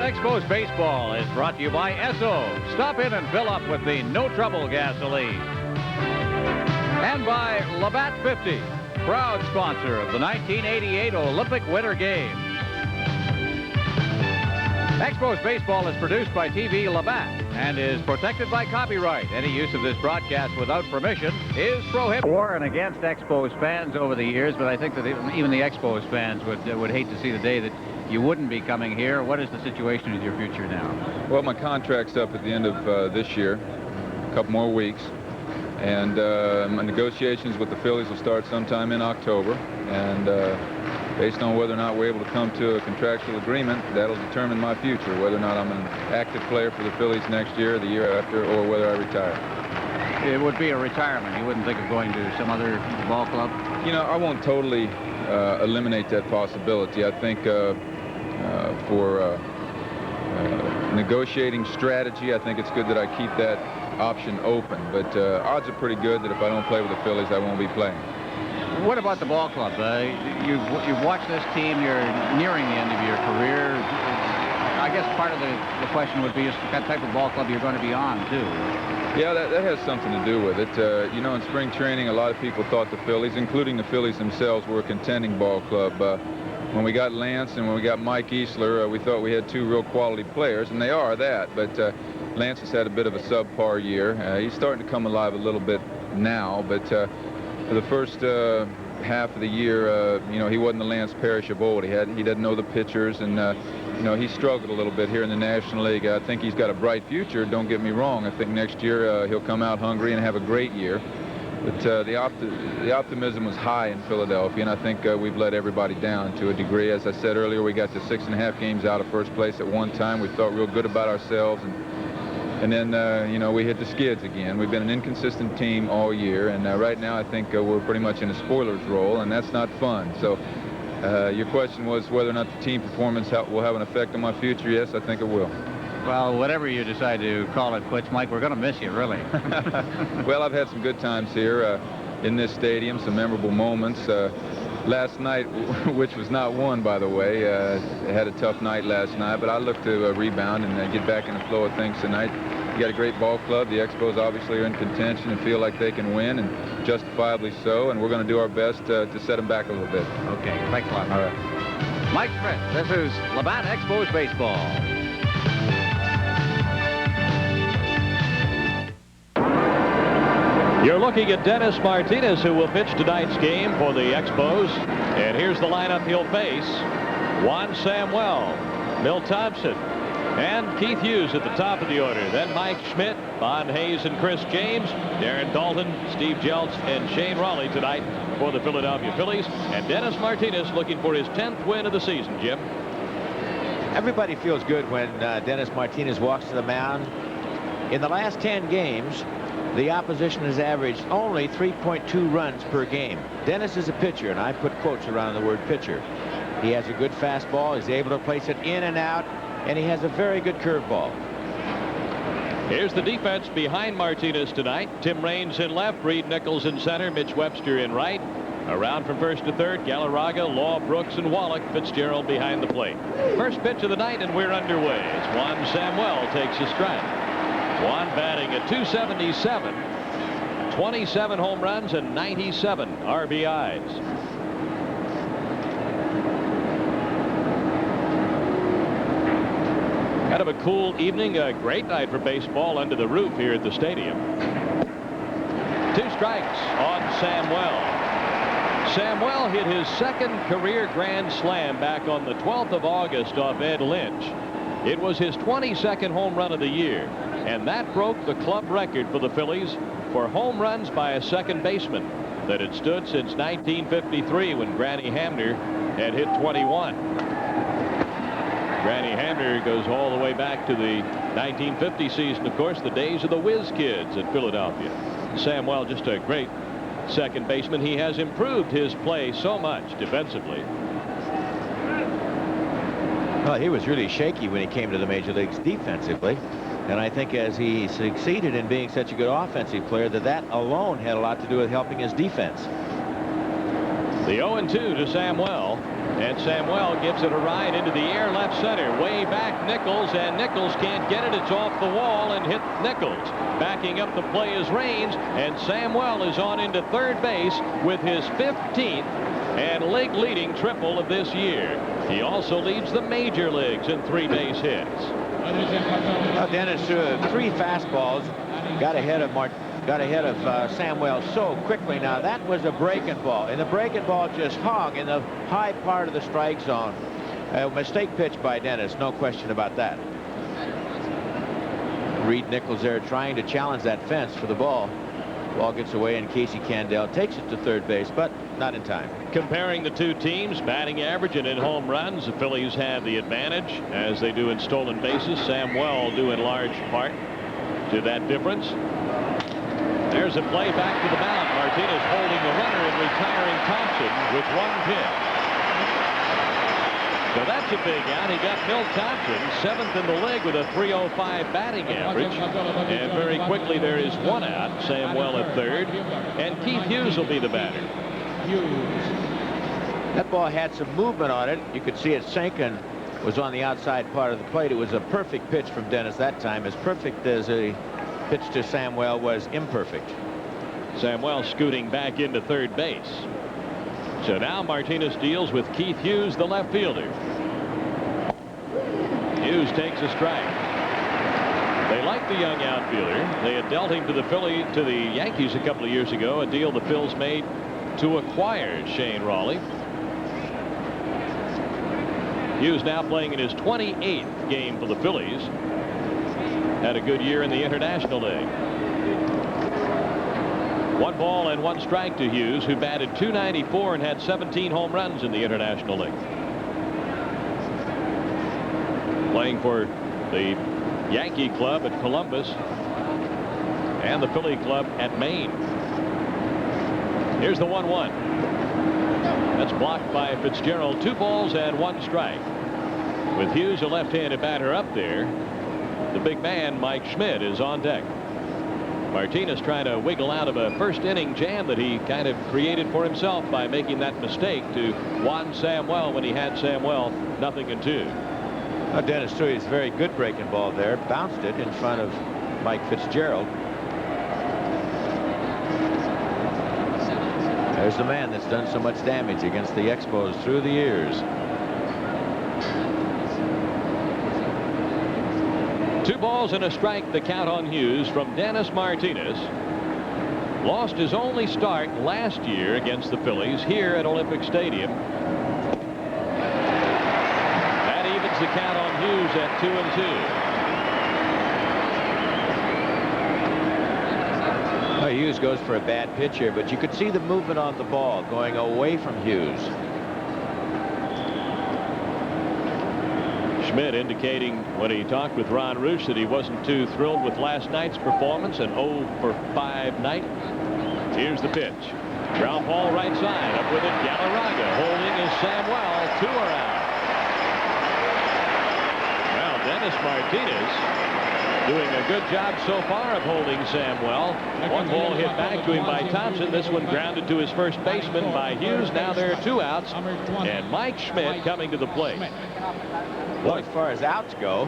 Labatt Expos Baseball is brought to you by Esso. Stop in and fill up with the No Trouble gasoline. And by Labatt 50, proud sponsor of the 1988 Olympic Winter Games. Expos Baseball is produced by TV Labatt and is protected by copyright. Any use of this broadcast without permission is prohibited. For and against Expos fans over the years, but I think that even the Expos fans would hate to see the day that you wouldn't be coming here. What is the situation with your future now? Well, my contract's up at the end of this year, a couple more weeks. And my negotiations with the Phillies will start sometime in October. And based on whether or not we're able to come to a contractual agreement, that'll determine my future, whether or not I'm an active player for the Phillies next year, the year after, or whether I retire. It would be a retirement. You wouldn't think of going to some other ball club? You know, I won't totally eliminate that possibility. I think for negotiating strategy, I think it's good that I keep that option open. But odds are pretty good that if I don't play with the Phillies, I won't be playing. What about the ball club? You've watched this team. You're nearing the end of your career. I guess part of the question would be just what type of ball club you're going to be on, too. Yeah, that has something to do with it. You know, in spring training, a lot of people thought the Phillies, including the Phillies themselves, were a contending ball club. When we got Lance and when we got Mike Easler, we thought we had two real quality players, and they are that. But Lance has had a bit of a subpar year. He's starting to come alive a little bit now, but for the first half of the year, you know, he wasn't the Lance Parrish of old. He didn't know the pitchers, and you know, he struggled a little bit here in the National League. I think he's got a bright future. Don't get me wrong. I think next year he'll come out hungry and have a great year. But the optimism was high in Philadelphia, and I think we've let everybody down to a degree. As I said earlier, we got to 6.5 games out of first place at one time. We felt real good about ourselves, and then, you know, we hit the skids again. We've been an inconsistent team all year, and right now I think we're pretty much in a spoiler's role, and that's not fun. So your question was whether or not the team performance will have an effect on my future. Yes, I think it will. Well, whatever you decide to call it quits, Mike, we're going to miss you, really. Well, I've had some good times here in this stadium, some memorable moments. Last night, which was not one, by the way, had a tough night last night, but I look to rebound and get back in the flow of things tonight. You got a great ball club. The Expos obviously are in contention and feel like they can win, and justifiably so, and we're going to do our best to set them back a little bit. Okay, thanks a lot. All right. Mike Smith, this is Labatt Expos Baseball. You're looking at Dennis Martinez, who will pitch tonight's game for the Expos. And here's the lineup he'll face. Juan Samuel, Milt Thompson, and Keith Hughes at the top of the order. Then Mike Schmidt, Bon Hayes, and Chris James, Darren Dalton, Steve Jeltz, and Shane Raleigh tonight for the Philadelphia Phillies. And Dennis Martinez looking for his 10th win of the season, Jim. Everybody feels good when Dennis Martinez walks to the mound. In the last 10 games, the opposition has averaged only 3.2 runs per game. Dennis is a pitcher, and I put quotes around the word pitcher. He has a good fastball. He's able to place it in and out, and he has a very good curveball. Here's the defense behind Martinez tonight. Tim Raines in left, Reed Nichols in center, Mitch Webster in right. Around from first to third, Galarraga, Law, Brooks, and Wallach. Fitzgerald behind the plate. First pitch of the night, and we're underway as Juan Samuel takes a strike. Juan batting at .277, 27 home runs and 97 RBIs. Kind of a cool evening, a great night for baseball under the roof here at the stadium. 2 strikes on Samuel. Samuel hit his second career grand slam back on the 12th of August off Ed Lynch. It was his 22nd home run of the year. And that broke the club record for the Phillies for home runs by a second baseman that had stood since 1953 when Granny Hamner had hit 21. Granny Hamner goes all the way back to the 1950 season, of course, the days of the Whiz Kids at Philadelphia. Samuel, just a great second baseman. He has improved his play so much defensively. Well, he was really shaky when he came to the major leagues defensively. And I think as he succeeded in being such a good offensive player, that alone had a lot to do with helping his defense. The 0-2 to Samuel. And Samuel gives it a ride into the air, left center, way back Nichols, and Nichols can't get it. It's off the wall and hit Nichols. Backing up the play is Raines, and Samuel is on into third base with his 15th and league-leading triple of this year. He also leads the major leagues in 3 base hits. Well, Dennis threw 3 fastballs, got ahead of Samuel so quickly. Now that was a breaking ball, and the breaking ball just hung in the high part of the strike zone. A mistake pitch by Dennis, no question about that. Reed Nichols there trying to challenge that fence for the ball. Ball gets away, and Casey Candell takes it to third base, but not in time. Comparing the two teams, batting average and in home runs, the Phillies have the advantage, as they do in stolen bases. Samuel due in large part to that difference. There's a play back to the mound. Martinez holding the runner and retiring Thompson with 1 pitch. So that's a big out. He got Milt Thompson 7th in the league with a .305 batting average. And very quickly there is 1 out. Samuel at third. And Keith Hughes will be the batter. That ball had some movement on it. You could see it sink and was on the outside part of the plate. It was a perfect pitch from Dennis that time. As perfect as a pitch to Samuel was imperfect. Samuel scooting back into third base. So now Martinez deals with Keith Hughes, the left fielder. Hughes takes a strike. They like the young outfielder. They had dealt him to the Yankees a couple of years ago, a deal the Phils made to acquire Shane Rawley. Hughes now playing in his 28th game for the Phillies. Had a good year in the International League. 1 ball and 1 strike to Hughes, who batted .294 and had 17 home runs in the International League. Playing for the Yankee club at Columbus and the Philly club at Maine. Here's the 1-1. That's blocked by Fitzgerald. 2 balls and 1 strike. With Hughes, a left-handed batter, up there, the big man Mike Schmidt is on deck. Martinez trying to wiggle out of a first inning jam that he kind of created for himself by making that mistake to Juan Samuel when he had Samuel 0-2. Well, Dennis threw his very good breaking ball there, bounced it in front of Mike Fitzgerald. There's the man that's done so much damage against the Expos through the years. 2 balls and a strike, the count on Hughes from Dennis Martinez. Lost his only start last year against the Phillies here at Olympic Stadium. That evens the count on Hughes at 2-2. Well, Hughes goes for a bad pitch here, but you could see the movement on the ball going away from Hughes. Schmidt indicating when he talked with Ron Roosh that he wasn't too thrilled with last night's performance, an 0-for-5 night. Here's the pitch. Ground ball right side. Up with it, Galarraga. Holding is Samuel. 2 are out. Well, Dennis Martinez doing a good job so far of holding Samuel. 1 ball hit back to him by Thompson. This one grounded to his first baseman by Hughes. Now there are 2 outs, and Mike Schmidt coming to the plate. Well, as far as outs go,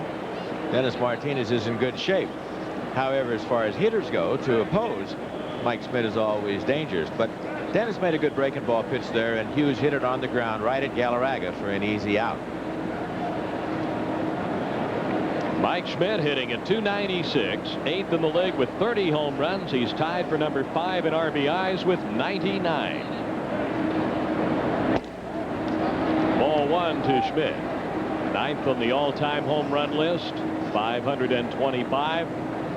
Dennis Martinez is in good shape. However, as far as hitters go to oppose, Mike Schmidt is always dangerous. But Dennis made a good breaking ball pitch there, and Hughes hit it on the ground right at Galarraga for an easy out. Mike Schmidt hitting at .296, 8th in the league with 30 home runs. He's tied for number 5 in RBIs with 99. Ball 1 to Schmidt. 9th on the all-time home run list, 525.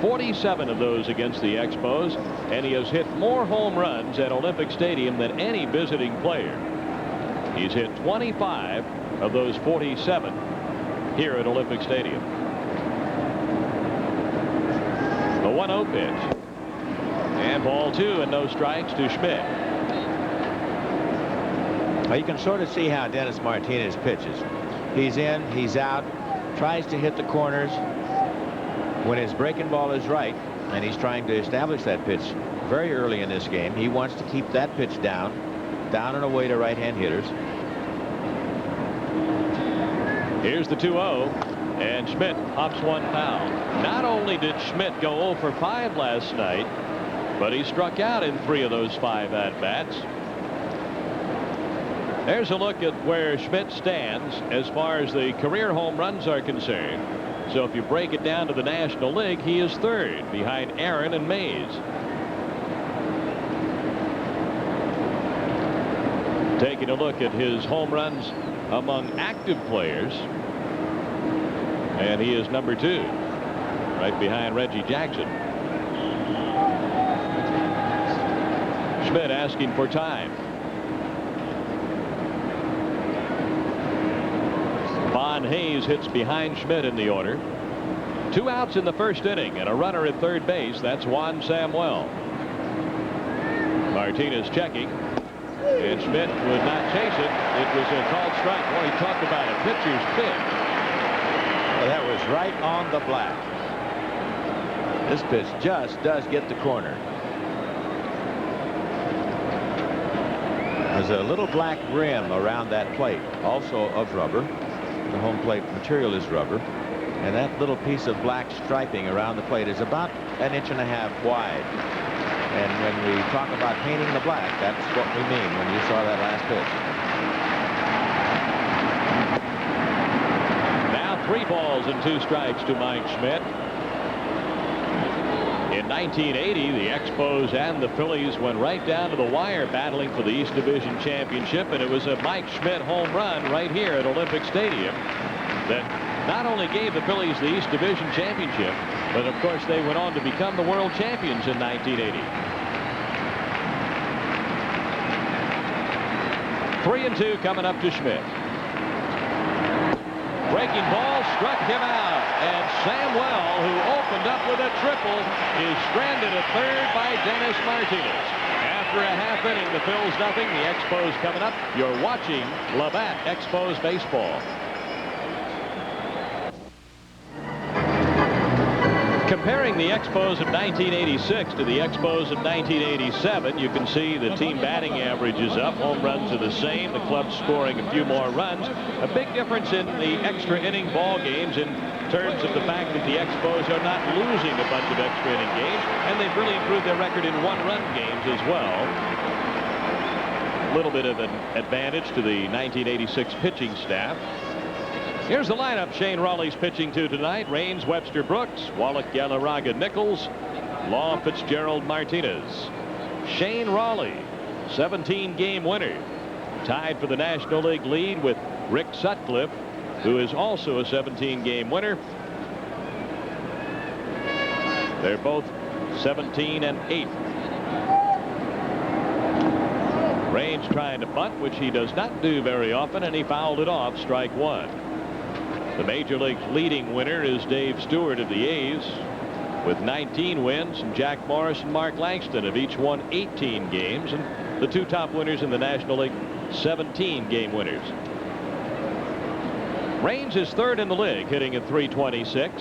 47 of those against the Expos, and he has hit more home runs at Olympic Stadium than any visiting player. He's hit 25 of those 47 here at Olympic Stadium. The 1-0 pitch. And ball 2 and no strikes to Schmidt. Well, you can sort of see how Dennis Martinez pitches. He's in, he's out, tries to hit the corners when his breaking ball is right, and he's trying to establish that pitch very early in this game. He wants to keep that pitch down and away to right-hand hitters. Here's the 2-0, and Schmidt hops one foul. Not only did Schmidt go 0 for 5 last night, but he struck out in 3 of those 5 at-bats. There's a look at where Schmidt stands as far as the career home runs are concerned. So if you break it down to the National League, he is 3rd behind Aaron and Mays. Taking a look at his home runs among active players, and he is number 2, right behind Reggie Jackson. Schmidt asking for time. Von Hayes hits behind Schmidt in the order. 2 outs in the first inning and a runner at third base. That's Juan Samuel. Martinez checking, and Schmidt would not chase it. It was a called strike. Boy, he talked about a pitcher's pitch. Well, that was right on the black. This pitch just does get the corner. There's a little black rim around that plate, also of rubber. The home plate material is rubber, and that little piece of black striping around the plate is about 1.5 inches wide. And when we talk about painting the black, that's what we mean when you saw that last pitch. Now 3 balls and 2 strikes to Mike Schmidt. In 1980, the Expos and the Phillies went right down to the wire battling for the East Division Championship, and it was a Mike Schmidt home run right here at Olympic Stadium that not only gave the Phillies the East Division Championship, but of course they went on to become the world champions in 1980. 3-2 coming up to Schmidt. Breaking ball struck him out, and Samuel, who opened up with a triple, is stranded at third by Dennis Martinez. After a half inning, the Phils nothing, the Expos coming up. You're watching Labatt Expos Baseball. Comparing the Expos of 1986 to the Expos of 1987, you can see the team batting average is up. Home runs are the same. The club's scoring a few more runs. A big difference in the extra inning ball games in terms of the fact that the Expos are not losing a bunch of extra inning games, and they've really improved their record in 1-run games as well. A little bit of an advantage to the 1986 pitching staff. Here's the lineup Shane Rawley's pitching to tonight. Raines, Webster, Brooks, Wallach, Galarraga, Nichols, Law, Fitzgerald, Martinez. Shane Rawley, 17-game winner, tied for the National League lead with Rick Sutcliffe, who is also a 17-game winner. They're both 17 and 8. Raines trying to bunt, which he does not do very often, and he fouled it off, strike 1. The Major League's leading winner is Dave Stewart of the A's with 19 wins, and Jack Morris and Mark Langston have each won 18 games, and the 2 top winners in the National League, 17-game winners. Raines is 3rd in the league, hitting at .326.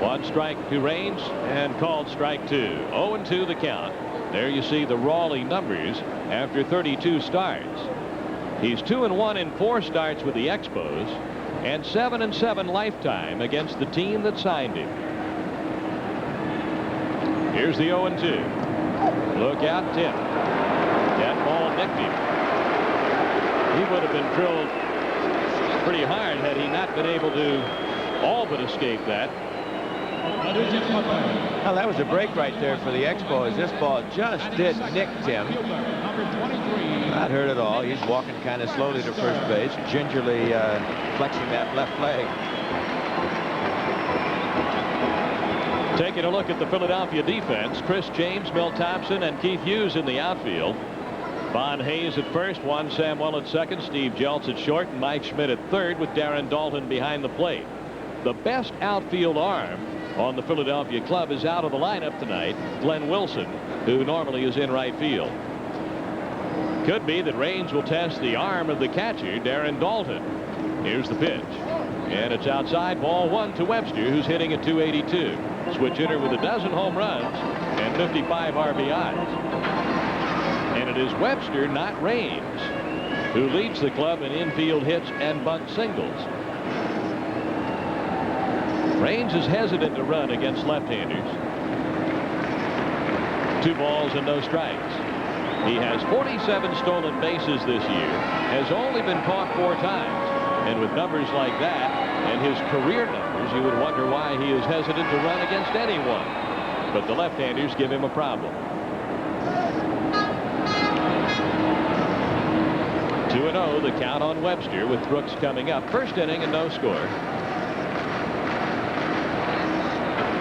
1 strike to Raines and called strike 2. 0-2 the count. There you see the Rawley numbers after 32 starts. He's 2-1 in 4 starts with the Expos and 7-7 lifetime against the team that signed him. Here's the 0-2. Look out, tip. That ball nicked him. He would have been drilled pretty hard had he not been able to all but escape that. Well, that was a break right there for the Expos. This ball just did nick Tim. Not hurt at all. He's walking kind of slowly to first base, gingerly flexing that left leg. Taking a look at the Philadelphia defense, Chris James, Milt Thompson, and Keith Hughes in the outfield. Von Hayes at first, Juan Samuel at second, Steve Jeltz at short, and Mike Schmidt at third with Darren Dalton behind the plate. The best outfield arm on the Philadelphia club is out of the lineup tonight, Glenn Wilson, who normally is in right field. Could be that Raines will test the arm of the catcher, Darren Dalton. Here's the pitch, and it's outside, ball 1 to Webster, who's hitting at .282. Switch hitter with a dozen home runs and 55 RBIs. And it is Webster, not Raines, who leads the club in infield hits and bunt singles. Raines is hesitant to run against left-handers. 2 balls and no strikes. He has 47 stolen bases this year, has only been caught 4 times. And with numbers like that and his career numbers, you would wonder why he is hesitant to run against anyone. But the left-handers give him a problem. 2-0 the count on Webster with Brooks coming up. First inning and no score.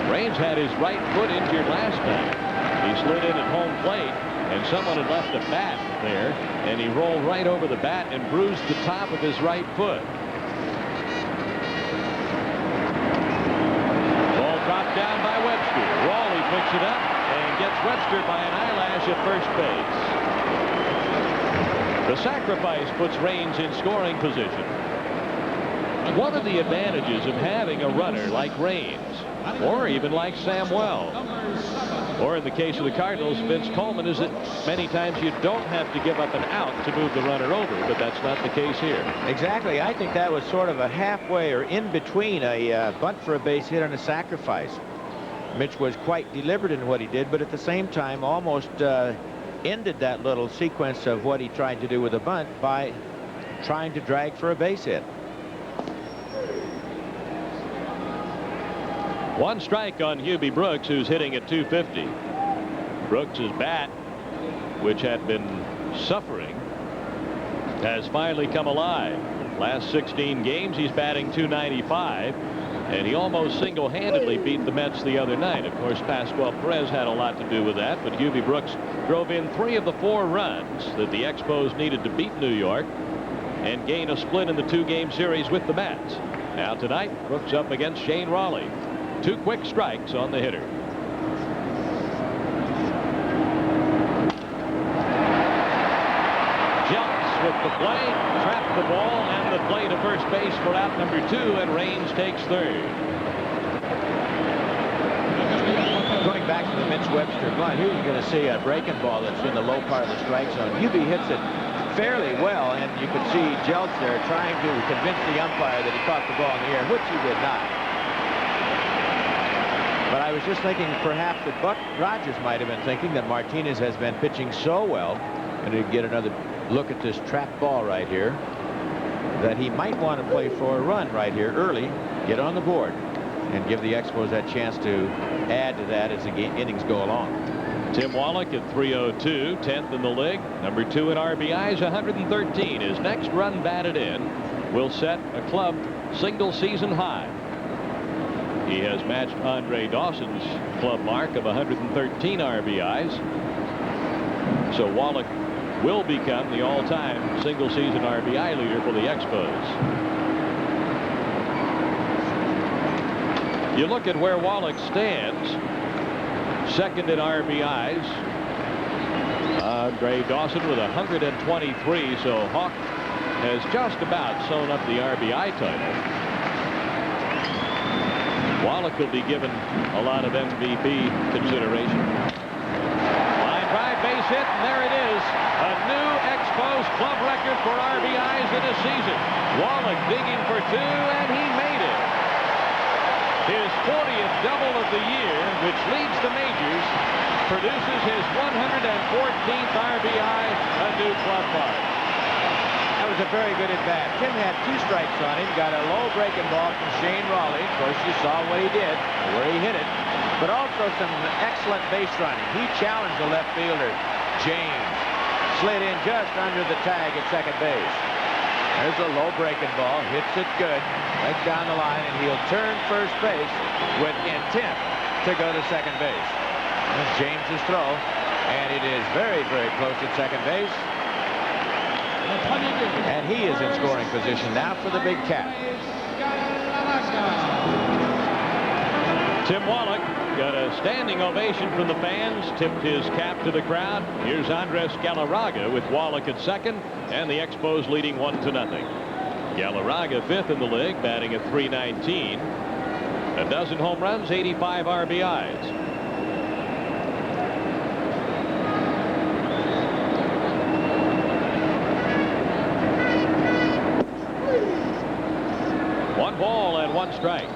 Raines had his right foot injured last night. He slid in at home plate, and someone had left a bat there, and he rolled right over the bat and bruised the top of his right foot. Ball dropped down by Webster. Raleigh picks it up and gets Webster by an eyelash at first base. The sacrifice puts Raines in scoring position. One of the advantages of having a runner like Raines, or even like Samuel, or in the case of the Cardinals, Vince Coleman, is that many times you don't have to give up an out to move the runner over, but that's not the case here. Exactly. I think that was sort of a halfway or in between a bunt for a base hit and a sacrifice. Mitch was quite deliberate in what he did, but at the same time almost ended that little sequence of what he tried to do with a bunt by trying to drag for a base hit. 1 strike on Hubie Brooks, who's hitting at .250. Brooks's bat, which had been suffering, has finally come alive. Last 16 games, he's batting .295, and he almost single-handedly beat the Mets the other night. Of course, Pascual Perez had a lot to do with that, but Hubie Brooks drove in 3 of the 4 runs that the Expos needed to beat New York and gain a split in the 2-game series with the Mets. Now tonight, Brooks up against Shane Raleigh. 2 quick strikes on the hitter. Jumps with the play, trapped the ball, and the play to first base for out number 2, and Raines takes third. Going back to the Mitch Webster bunt, here you're going to see a breaking ball that's in the low part of the strike zone. Hubie hits it fairly well, and you can see Jeltz there trying to convince the umpire that he caught the ball in the air, which he did not. But I was just thinking perhaps that Buck Rogers might have been thinking that Martinez has been pitching so well, and to get another look at this trap ball right here, that he might want to play for a run right here early, get on the board, and give the Expos that chance to add to that as the innings go along. Tim Wallach at .302, 10th in the league, number 2 in RBIs, 113. His next run batted in will set a club single season high. He has matched Andre Dawson's club mark of 113 RBIs. So Wallach will become the all-time single-season RBI leader for the Expos. You look at where Wallach stands, second in RBIs. Andre Dawson with 123, so Hawk has just about sewn up the RBI title. Wallach will be given a lot of MVP consideration. Line drive, base hit, and there it is. A new Expos club record for RBIs in a season. Wallach digging for 2, and he made it. His 40th double of the year, which leads the majors, produces his 114th RBI, a new club mark. That was a very good at bat. Tim had 2 strikes on him, got a low breaking ball from Shane Raleigh. Of course, you saw what he did, where he hit it, but also some excellent base running. He challenged the left fielder, James, slid in just under the tag at second base. There's a low breaking ball, hits it good, right down the line, and he'll turn first base with intent to go to second base. That's James's throw, and it is very, very close at second base. And he is in scoring position now for the big cat. Tim Wallach got a standing ovation from the fans, tipped his cap to the crowd. Here's Andres Galarraga with Wallach at second, and the Expos leading 1-0. Galarraga 5th in the league, batting at .319. A dozen home runs, 85 RBIs. one strike.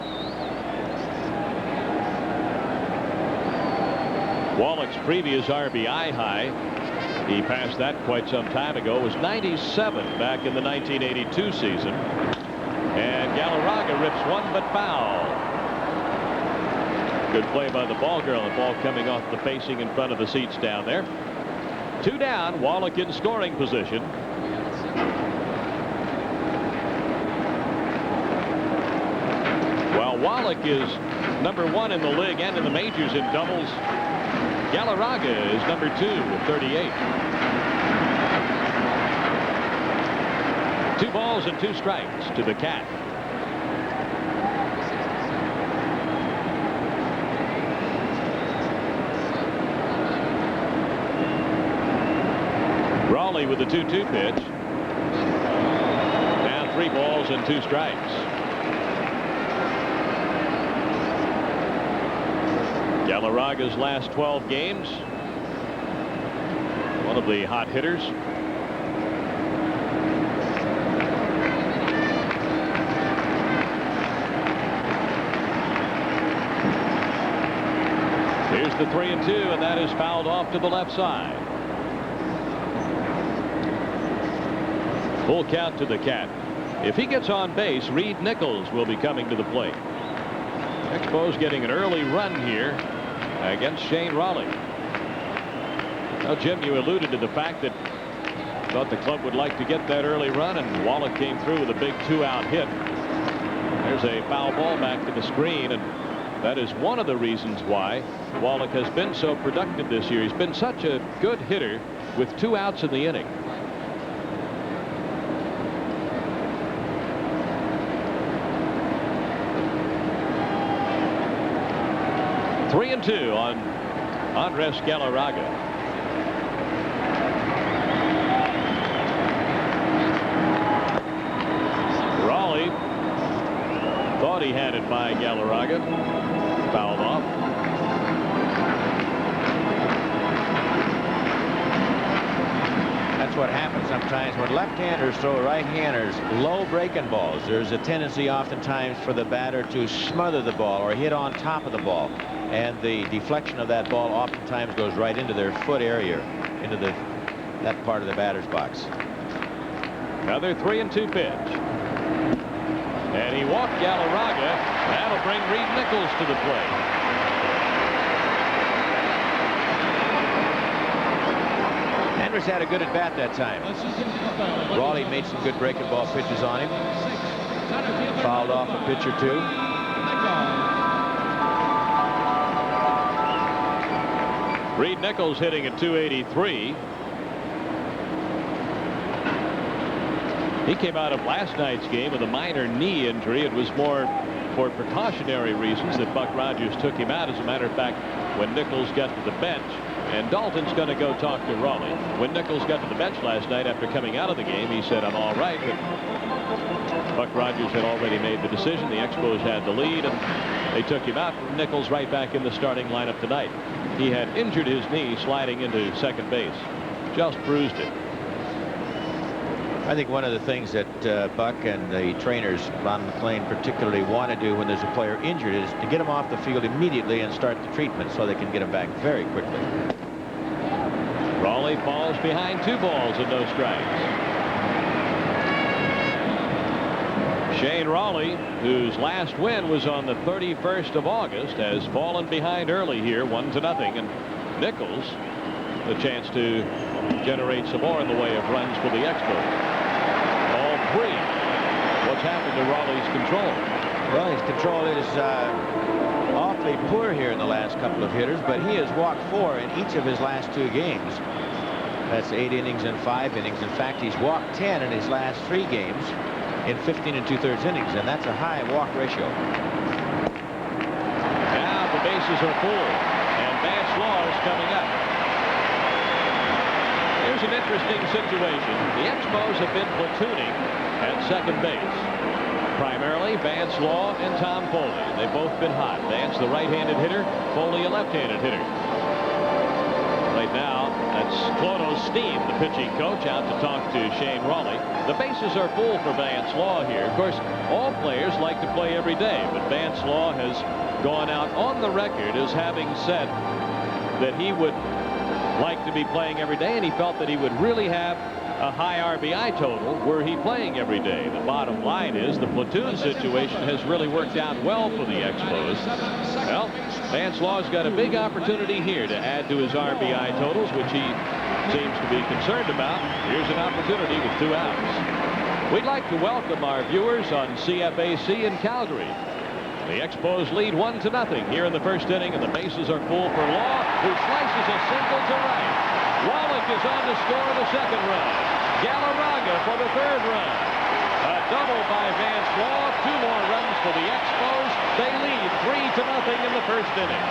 Wallach's previous RBI high, he passed that quite some time ago, was 97 back in the 1982 season. And Galarraga rips one but foul. Good play by the ball girl. The ball coming off the facing in front of the seats down there. 2 down. Wallach in scoring position. While Wallach is #1 in the league and in the majors in doubles, Galarraga is #2 with 38. 2 balls and 2 strikes to the Cat. Raleigh with the 2-2 pitch. Now 3 balls and 2 strikes. Galarraga's last 12 games. One of the hot hitters. Here's the 3-2, and that is fouled off to the left side. Full count to the Cat. If he gets on base, Reed Nichols will be coming to the plate. Expos getting an early run here against Shane Raleigh. Now, Jim, you alluded to the fact that thought the club would like to get that early run, and Wallach came through with a big 2-out hit. There's a foul ball back to the screen, and that is one of the reasons why Wallach has been so productive this year. He's been such a good hitter with 2 outs in the inning. Three and 2 on Andres Galarraga. Raleigh thought he had it by Galarraga. Fouled off. That's what happens sometimes when left-handers throw right-handers low breaking balls. There's a tendency oftentimes for the batter to smother the ball or hit on top of the ball. And the deflection of that ball oftentimes goes right into their foot area, into that part of the batter's box. Another 3-2 pitch. And he walked Galarraga. That'll bring Reed Nichols to the plate. Andrews had a good at bat that time. Raleigh made some good breaking ball pitches on him. Fouled off a pitch or 2. Reed Nichols hitting at .283. He came out of last night's game with a minor knee injury. It was more for precautionary reasons that Buck Rogers took him out. As a matter of fact, when Nichols got to the bench, and Dalton's going to go talk to Raleigh. When Nichols got to the bench last night after coming out of the game, he said, "I'm all right." But Buck Rogers had already made the decision. The Expos had the lead, and they took him out. Nichols right back in the starting lineup tonight. He had injured his knee sliding into second base. Just bruised it. I think one of the things that Buck and the trainers, Ron McLean particularly, want to do when there's a player injured is to get him off the field immediately and start the treatment so they can get him back very quickly. Raleigh falls behind 2 balls and no strikes. Shane Raleigh, whose last win was on the 31st of August, has fallen behind early here, 1-0. And Nichols, the chance to generate some more in the way of runs for the Expos. All 3. What's happened to Raleigh's control? Well, his control is awfully poor here in the last couple of hitters, but he has walked 4 in each of his last 2 games. That's 8 innings and 5 innings. In fact, he's walked 10 in his last 3 games in 15 2/3 innings, and that's a high walk ratio. Now the bases are full, and Vance Law is coming up. Here's an interesting situation. The Expos have been platooning at second base. Primarily Vance Law and Tom Foley. They've both been hot. Vance, the right-handed hitter, Foley, a left-handed hitter. Right now, that's Clono's Steen, the pitching coach, out to talk to Shane Raleigh. The bases are full for Vance Law here. Of course, all players like to play every day, but Vance Law has gone out on the record as having said that he would like to be playing every day, and he felt that he would really have a high RBI total were he playing every day. The bottom line is the platoon situation has really worked out well for the Expos. Well, Vance Law's got a big opportunity here to add to his RBI totals, which he seems to be concerned about. Here's an opportunity with 2 outs. We'd like to welcome our viewers on CFAC in Calgary. The Expos lead 1-0 here in the first inning, and the bases are full for Law, who slices a single to right. Wallach is on to score the second run. Galarraga for the third run. A double by Vance Law. 2 more runs for the Expos. They lead 3-0 in the first inning.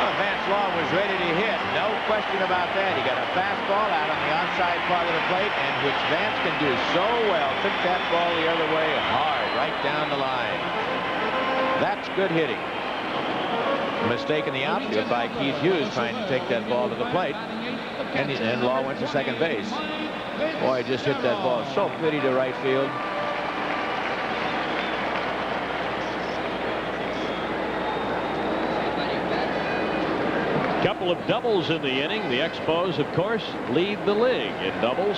Well, Vance Law was ready to hit. No question about that. He got a fastball out on the outside part of the plate, and which Vance can do so well. Took that ball the other way hard, right down the line. That's good hitting. Mistake in the outfield by Keith Hughes trying to take that ball to the plate, and Law went to second base. Boy, just hit that ball so pretty to right field. Couple of doubles in the inning. The Expos, of course, lead the league in doubles.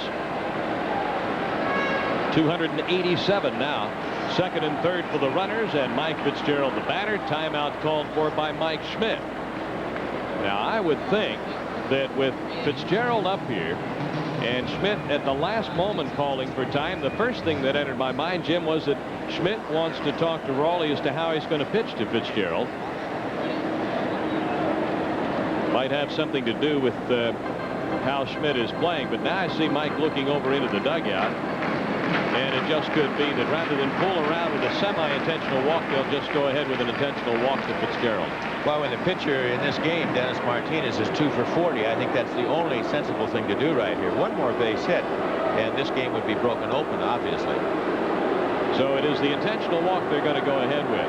287 now. Second and third for the runners, and Mike Fitzgerald the batter. Timeout called for by Mike Schmidt. Now, I would think that with Fitzgerald up here and Schmidt at the last moment calling for time, the first thing that entered my mind, Jim, was that Schmidt wants to talk to Raleigh as to how he's going to pitch to Fitzgerald. Might have something to do with how Schmidt is playing, but now I see Mike looking over into the dugout. And it just could be that rather than pull around with a semi-intentional walk, they'll just go ahead with an intentional walk to Fitzgerald. Well, when the pitcher in this game, Dennis Martinez, is 2 for 40, I think that's the only sensible thing to do right here. One more base hit, and this game would be broken open, obviously. So it is the intentional walk they're going to go ahead with.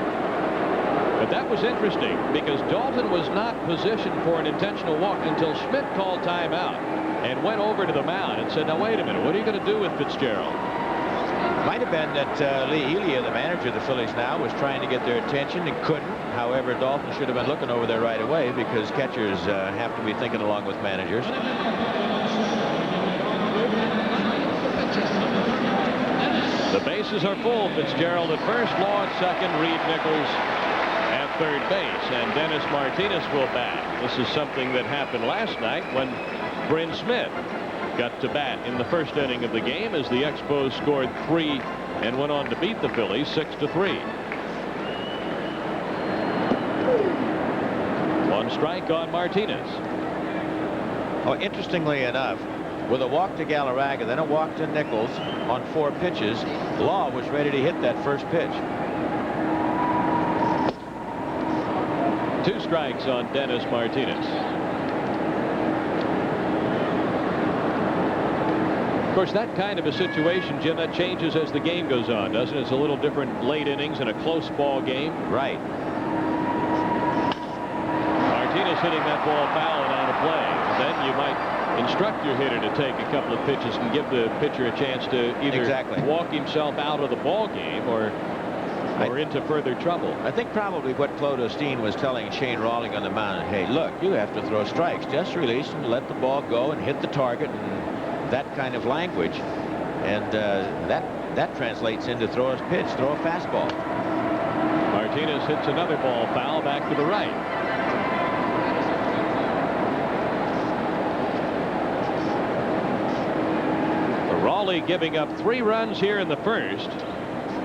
But that was interesting because Dalton was not positioned for an intentional walk until Schmidt called timeout and went over to the mound and said, now, wait a minute, what are you going to do with Fitzgerald? Might have been that Lee Elia, the manager of the Phillies now, was trying to get their attention and couldn't. However, Dalton should have been looking over there right away because catchers have to be thinking along with managers. The bases are full. Fitzgerald at first, Law at second, Reed Nichols at third base, and Dennis Martinez will bat. This is something that happened last night when Bryn Smith got to bat in the first inning of the game as the Expos scored 3 and went on to beat the Phillies 6-3. 1 strike on Martinez. Oh, interestingly enough, with a walk to Galarraga, then a walk to Nichols on 4 pitches, Law was ready to hit that first pitch. 2 strikes on Dennis Martinez. Of course, that kind of a situation, Jim, that changes as the game goes on, doesn't it? It's a little different late innings in a close ball game. Right. Martinez hitting that ball foul and out of play. Then you might instruct your hitter to take a couple of pitches and give the pitcher a chance to either walk himself out of the ball game or into further trouble. I think probably what Clodo Steen was telling Shane Raleigh on the mound, hey, look, you have to throw strikes. Just release and let the ball go and hit the target, and that kind of language. And that translates into throw a pitch, throw a fastball. Martinez hits another ball foul back to the right. Raleigh giving up 3 runs here in the first.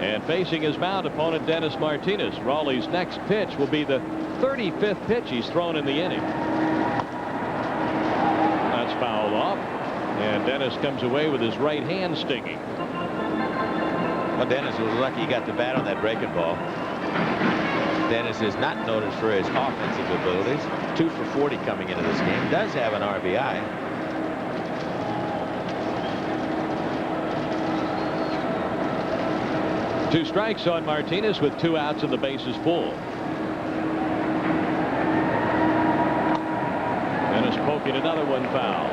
And facing his mound opponent, Dennis Martinez. Raleigh's next pitch will be the 35th pitch he's thrown in the inning. That's fouled off. And Dennis comes away with his right hand stinging. Well, Dennis was lucky he got the bat on that breaking ball. Dennis is not noted for his offensive abilities. 2 for 40 coming into this game. Does have an RBI. Two strikes on Martinez with 2 outs and the bases full. Dennis poking another one foul.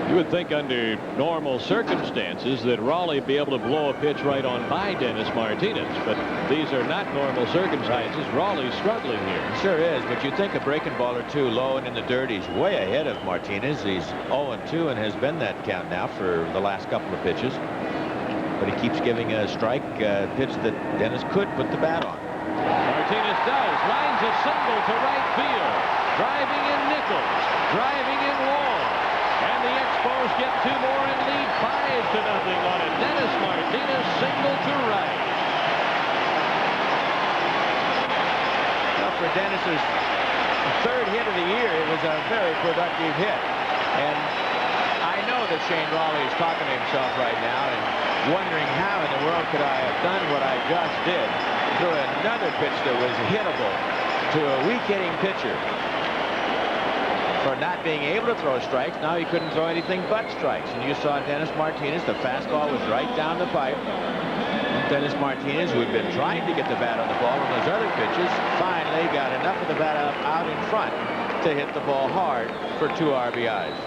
You would think under normal circumstances that Raleigh be able to blow a pitch right on by Dennis Martinez, but these are not normal circumstances. Raleigh's struggling here. Sure is, but you think a breaking ball or two low and in the dirt. He's way ahead of Martinez. He's 0-2 and has been that count now for the last couple of pitches. But he keeps giving a strike pitch that Dennis could put the bat on. Martinez does. Lines a single to right field. Driving in Nichols. Driving in Wall. And the Expos get 2 more and lead 5-0 on it. Dennis Martinez single to right. Well, for Dennis's 3rd hit of the year, it was a very productive hit. And I know that Shane Raleigh is talking to himself right now and wondering how in the world could I have done what I just did. Threw another pitch that was hittable to a weak hitting pitcher. For not being able to throw strikes, now he couldn't throw anything but strikes. And you saw Dennis Martinez, the fastball was right down the pipe. And Dennis Martinez, who had been trying to get the bat on the ball on those other pitches, finally got enough of the bat out in front to hit the ball hard for 2 RBIs.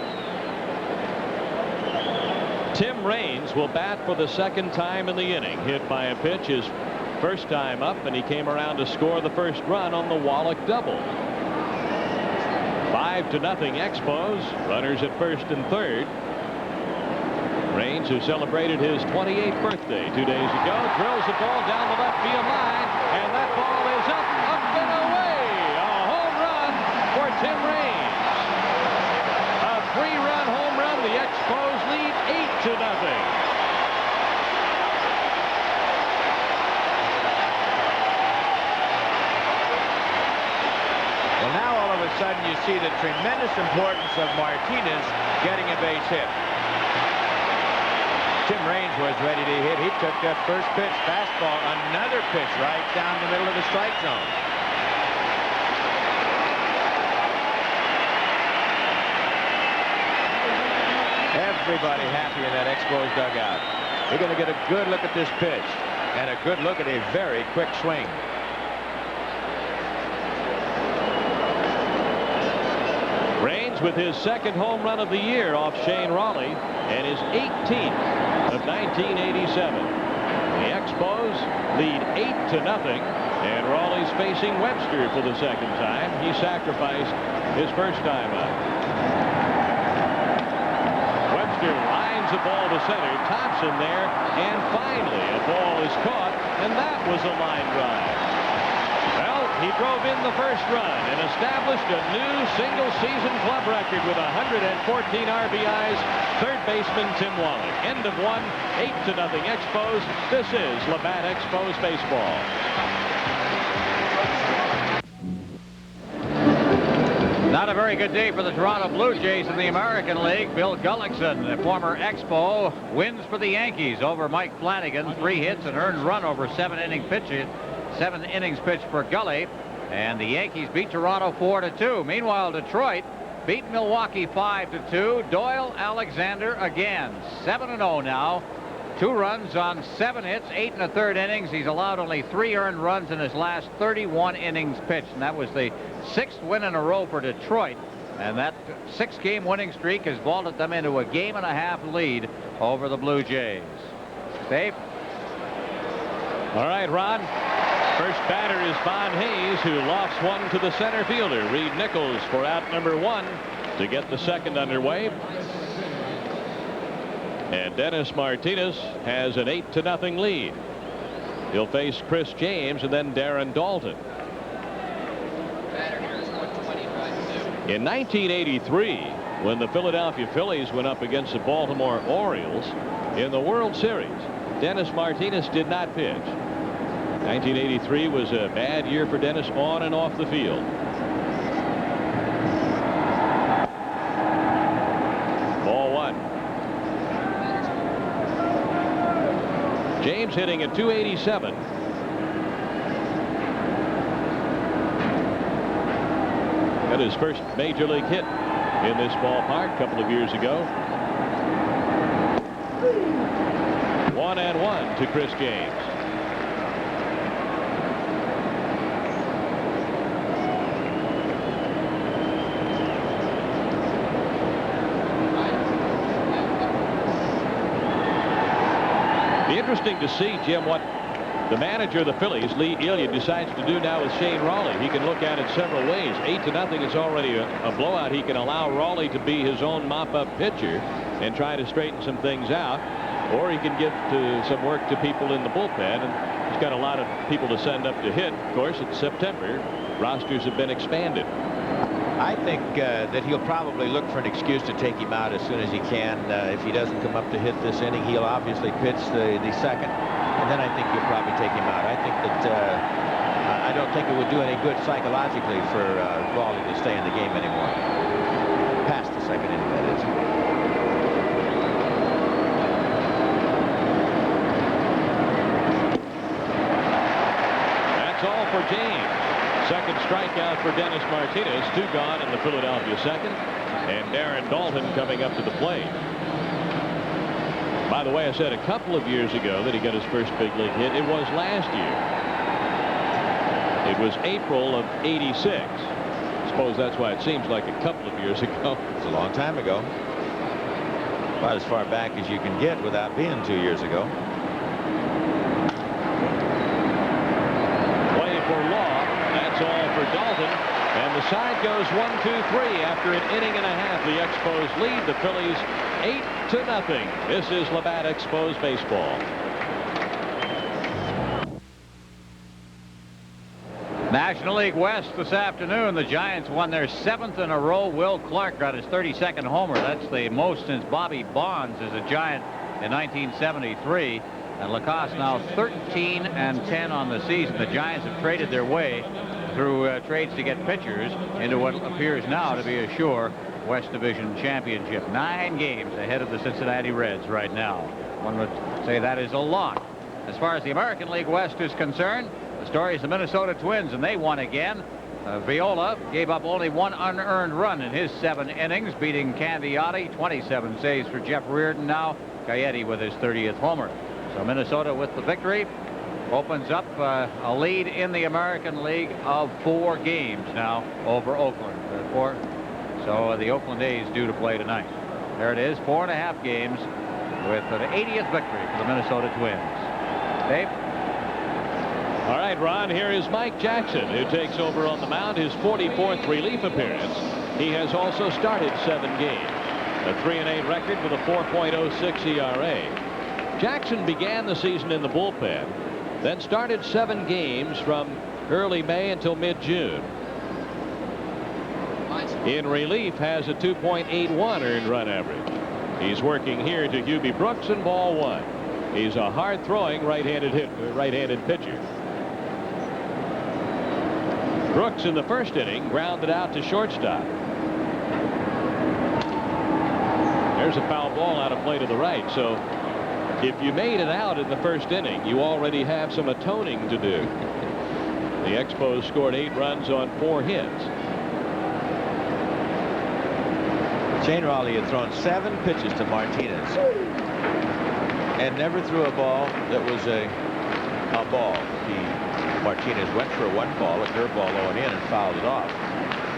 Tim Raines will bat for the 2nd time in the inning. Hit by a pitch his first time up, and he came around to score the first run on the Wallach double. 5-0 Expos. Runners at 1st and 3rd. Raines, who celebrated his 28th birthday 2 days ago, drills the ball down the left field line, and that ball is up and away. A home run for Tim Raines. A 3-run home run. The Expos lead 8-0. Well, now all of a sudden you see the tremendous importance of Martinez getting a base hit. Tim Raines was ready to hit. He took that first pitch, fastball, another pitch right down the middle of the strike zone. Everybody happy in that Expos dugout. We're going to get a good look at this pitch and a good look at a very quick swing. Raines with his 2nd home run of the year off Shane Raleigh and his 18th of 1987. The Expos lead 8-0, and Raleigh's facing Webster for the 2nd time. He sacrificed his first time up. Webster lines the ball to center. Thompson there, and finally a ball is caught, and that was a line drive. Well, he drove in the first run and established a new single-season club record with 114 RBIs. 3rd baseman Tim Wallach. End of 1, 8-0 Expos. This is Labatt Expos Baseball. Not a very good day for the Toronto Blue Jays in the American League. Bill Gullickson, the former Expo, wins for the Yankees over Mike Flanagan. 3 hits, an earned run over 7 innings pitched for Gully. And the Yankees beat Toronto 4-2. Meanwhile, Detroit beat Milwaukee 5-2. Doyle Alexander again, 7-0 now. 2 runs on 7 hits, 8 1/3 innings. He's allowed only 3 earned runs in his last 31 innings pitched, and that was the 6th win in a row for Detroit. And that 6-game winning streak has vaulted them into a 1.5 lead over the Blue Jays. Dave? All right, Ron. First batter is Von Hayes, who lofts one to the center fielder. Reed Nichols for out number 1 to get the 2nd underway. And Dennis Martinez has an 8-0 lead. He'll face Chris James and then Darren Dalton. In 1983, when the Philadelphia Phillies went up against the Baltimore Orioles in the World Series, Dennis Martinez did not pitch. 1983 was a bad year for Dennis on and off the field. Ball 1. James hitting at 287. Got his first major league hit in this ballpark a couple of years ago. 1-1 to Chris James. interesting to see, Jim, what the manager of the Phillies, Lee Elia, decides to do now with Shane Rawley. He can look at it several ways. 8-0 is already a blowout. He can allow Rawley to be his own mop-up pitcher and try to straighten some things out, or he can give some work to people in the bullpen. And he's got a lot of people to send up to hit. Of course, it's September. Rosters have been expanded. I think that he'll probably look for an excuse to take him out as soon as he can. If he doesn't come up to hit this inning, he'll obviously pitch the second, and then I think he'll probably take him out. I think that I don't think it would do any good psychologically for Rawley to stay in the game anymore. Past the second inning, that is. That's all for James. Second strikeout for Dennis Martinez. 2 gone in the Philadelphia second. And Darren Daulton coming up to the plate. By the way, I said a couple of years ago that he got his first big league hit. It was last year. It was April of '86. I suppose that's why it seems like a couple of years ago. It's a long time ago. About as far back as you can get without being 2 years ago. Play for Law. That's all for Daulton. And the side goes 1-2-3 after an inning and a half. The Expos lead the Phillies 8-0. This is Labatt Expos Baseball. National League West this afternoon. The Giants won their 7th in a row. Will Clark got his 32nd homer. That's the most since Bobby Bonds as a Giant in 1973. And Lacoste now 13-10 on the season. The Giants have traded their way through trades to get pitchers into what appears now to be a sure West Division championship. 9 games ahead of the Cincinnati Reds right now. One would say that is a lot. As far as the American League West is concerned, the story is the Minnesota Twins, and they won again. Viola gave up only 1 unearned run in his 7 innings, beating Candiotti. 27 saves for Jeff Reardon now. Coyote with his 30th homer. So Minnesota with the victory opens up a lead in the American League of 4 games now over Oakland. So the Oakland A's due to play tonight. There it is, 4.5 games with an 80th victory for the Minnesota Twins. Dave? All right, Ron, here is Mike Jackson, who takes over on the mound, his 44th relief appearance. He has also started 7 games. A 3-8 record with a 4.06 ERA. Jackson began the season in the bullpen, then started 7 games from early May until mid-June. In relief, has a 2.81 earned run average. He's working here to Hubie Brooks in ball 1. He's a hard-throwing right-handed pitcher. Brooks in the first inning grounded out to shortstop. There's a foul ball out of play to the right. So if you made it out in the first inning, you already have some atoning to do. The Expos scored 8 runs on 4 hits. Shane Rawley had thrown 7 pitches to Martinez and never threw a ball that was a ball. Martinez went for a 1 ball, a curveball low and in, and fouled it off.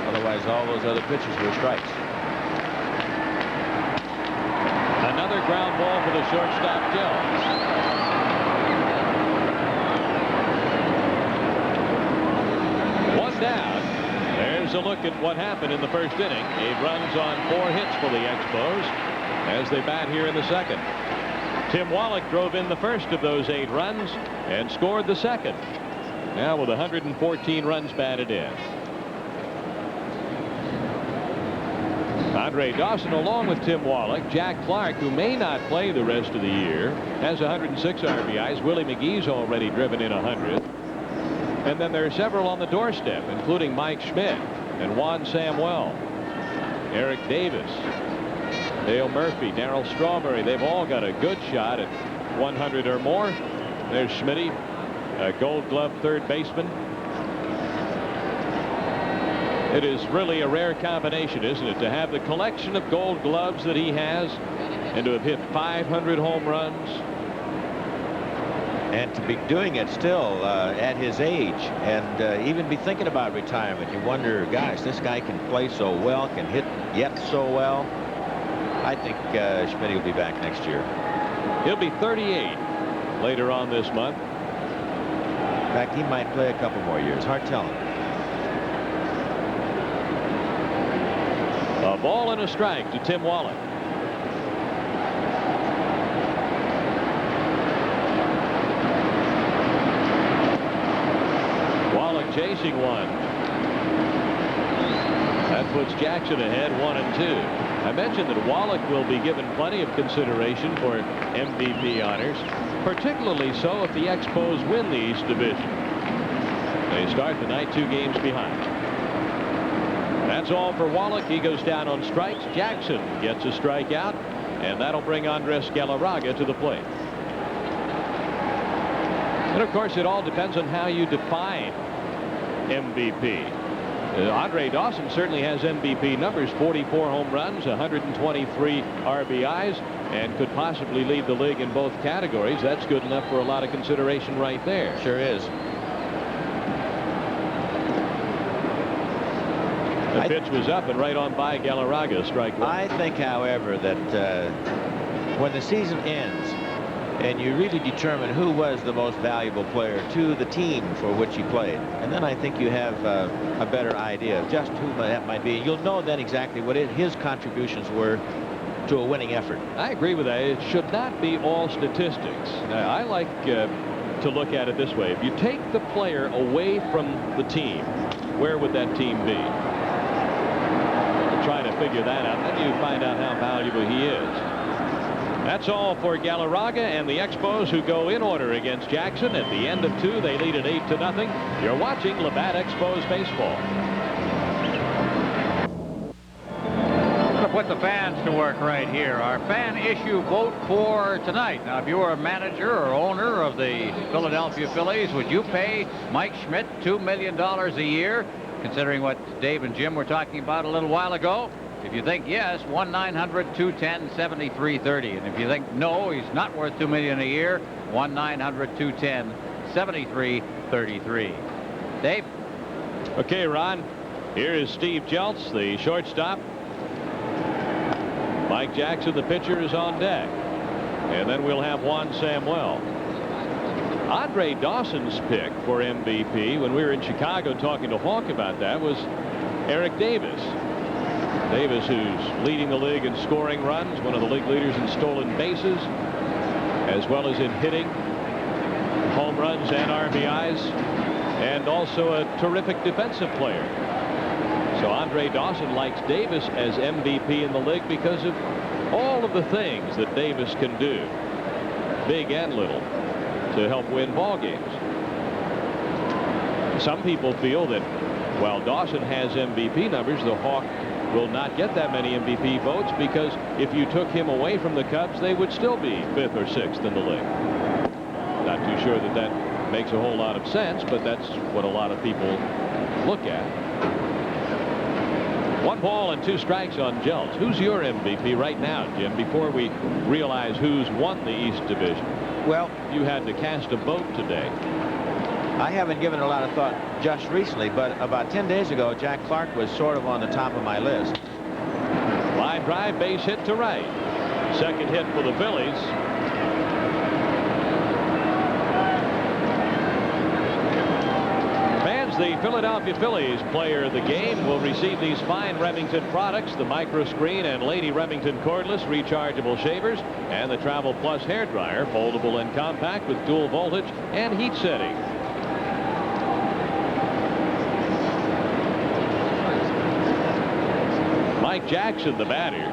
Otherwise, all those other pitches were strikes. Another ground ball for the shortstop, Jones. One down. There's a look at what happened in the first inning. 8 runs on 4 hits for the Expos as they bat here in the second. Tim Wallach drove in the first of those 8 runs and scored the second. Now with 114 runs batted in. Andre Dawson along with Tim Wallach. Jack Clark, who may not play the rest of the year, has 106 RBIs. Willie McGee's already driven in 100. And then there are several on the doorstep, including Mike Schmidt and Juan Samuel, Eric Davis, Dale Murphy, Darryl Strawberry. They've all got a good shot at 100 or more. There's Schmitty, a Gold Glove third baseman. It is really a rare combination, isn't it, to have the collection of Gold Gloves that he has and to have hit 500 home runs. And to be doing it still at his age and even be thinking about retirement. You wonder, gosh, this guy can play so well, can hit yet so well. I think Schmidt will be back next year. He'll be 38. later on this month. In fact, he might play a couple more years. Hard telling. A ball and a strike to Tim Wallach. Wallach chasing one. That puts Jackson ahead 1-2. I mentioned that Wallach will be given plenty of consideration for MVP honors, particularly so if the Expos win the East Division. They start the night 2 games behind. That's all for Wallach. He goes down on strikes. Jackson gets a strikeout, and that'll bring Andres Galarraga to the plate. And of course, it all depends on how you define MVP. Andre Dawson certainly has MVP numbers, 44 home runs, 123 RBIs, and could possibly lead the league in both categories. That's good enough for a lot of consideration right there. Sure is. The pitch was up and right on by Galarraga, strike one. I think, however, that when the season ends and you really determine who was the most valuable player to the team for which he played, and then I think you have a better idea of just who that might be. You'll know then exactly what his contributions were to a winning effort. I agree with that. It should not be all statistics. I like to look at it this way. If you take the player away from the team, where would that team be? Try to figure that out. Then you find out how valuable he is. That's all for Galarraga and the Expos, who go in order against Jackson. At the end of 2, they lead at 8-0. You're watching Labatt Expos Baseball. To put the fans to work right here, our fan issue vote for tonight. Now, if you were a manager or owner of the Philadelphia Phillies, would you pay Mike Schmidt $2 million a year, considering what Dave and Jim were talking about a little while ago? If you think yes, 1-900-210-7330. And if you think no, he's not worth $2 million a year, 1-900-210-7333. Dave? Okay, Ron. Here is Steve Jeltz, the shortstop. Mike Jackson, the pitcher, is on deck. And then we'll have Juan Samuel. Andre Dawson's pick for MVP, when we were in Chicago talking to Hawk about that, was Eric Davis. Davis, who's leading the league in scoring runs, one of the league leaders in stolen bases, as well as in hitting, home runs and RBIs, and also a terrific defensive player. So Andre Dawson likes Davis as MVP in the league because of all of the things that Davis can do, big and little, to help win ball games. Some people feel that while Dawson has MVP numbers, the Hawk will not get that many MVP votes, because if you took him away from the Cubs, they would still be 5th or 6th in the league. Not too sure that that makes a whole lot of sense, but that's what a lot of people look at. 1 ball and 2 strikes on Jeltz. Who's your MVP right now, Jim, before we realize who's won the East Division? Well, you had to cast a vote today. I haven't given a lot of thought just recently, but about 10 days ago, Jack Clark was sort of on the top of my list. Line drive, base hit to right. Second hit for the Phillies. Fans, the Philadelphia Phillies player of the game will receive these fine Remington products: the micro screen and Lady Remington cordless rechargeable shavers, and the Travel Plus hair dryer, foldable and compact with dual voltage and heat setting. Mike Jackson, the batter.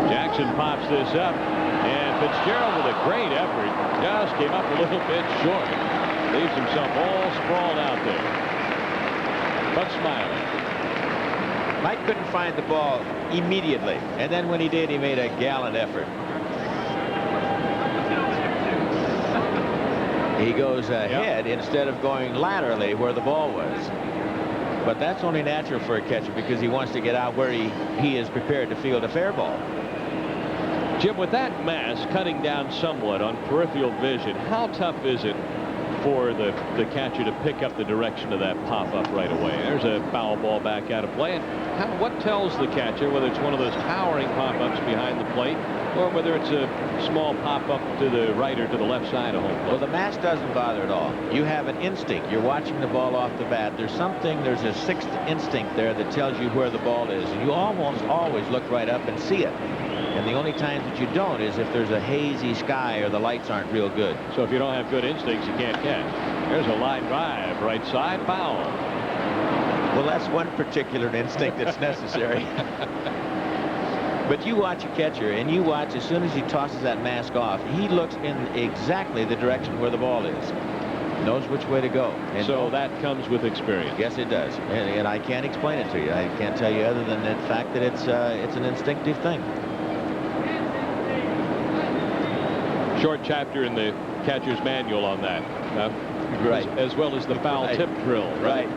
Jackson pops this up, and Fitzgerald, with a great effort, just came up a little bit short. Leaves himself all sprawled out there, but smiling. Mike couldn't find the ball immediately, and then when he did, he made a gallant effort. He goes ahead instead of going laterally where the ball was. But that's only natural for a catcher, because he wants to get out where he is prepared to field a fair ball. Jim, with that mass cutting down somewhat on peripheral vision, how tough is it for the catcher to pick up the direction of that pop-up right away. There's a foul ball back out of play. And what tells the catcher whether it's one of those towering pop-ups behind the plate or whether it's a small pop-up to the right or to the left side of home plate? Well, the mask doesn't bother at all. You have an instinct. You're watching the ball off the bat. There's a sixth instinct there that tells you where the ball is. And you almost always look right up and see it. And the only times that you don't is if there's a hazy sky or the lights aren't real good. So if you don't have good instincts, you can't catch. There's a line drive, right side, foul. Well, that's one particular instinct that's necessary. But you watch a catcher, and you watch as soon as he tosses that mask off, he looks in exactly the direction where the ball is. Knows which way to go. And so that comes with experience. Yes, it does. And I can't explain it to you. I can't tell you other than the fact that it's an instinctive thing. Short chapter in the catcher's manual on that. Right. As well as the foul tip drill. Right.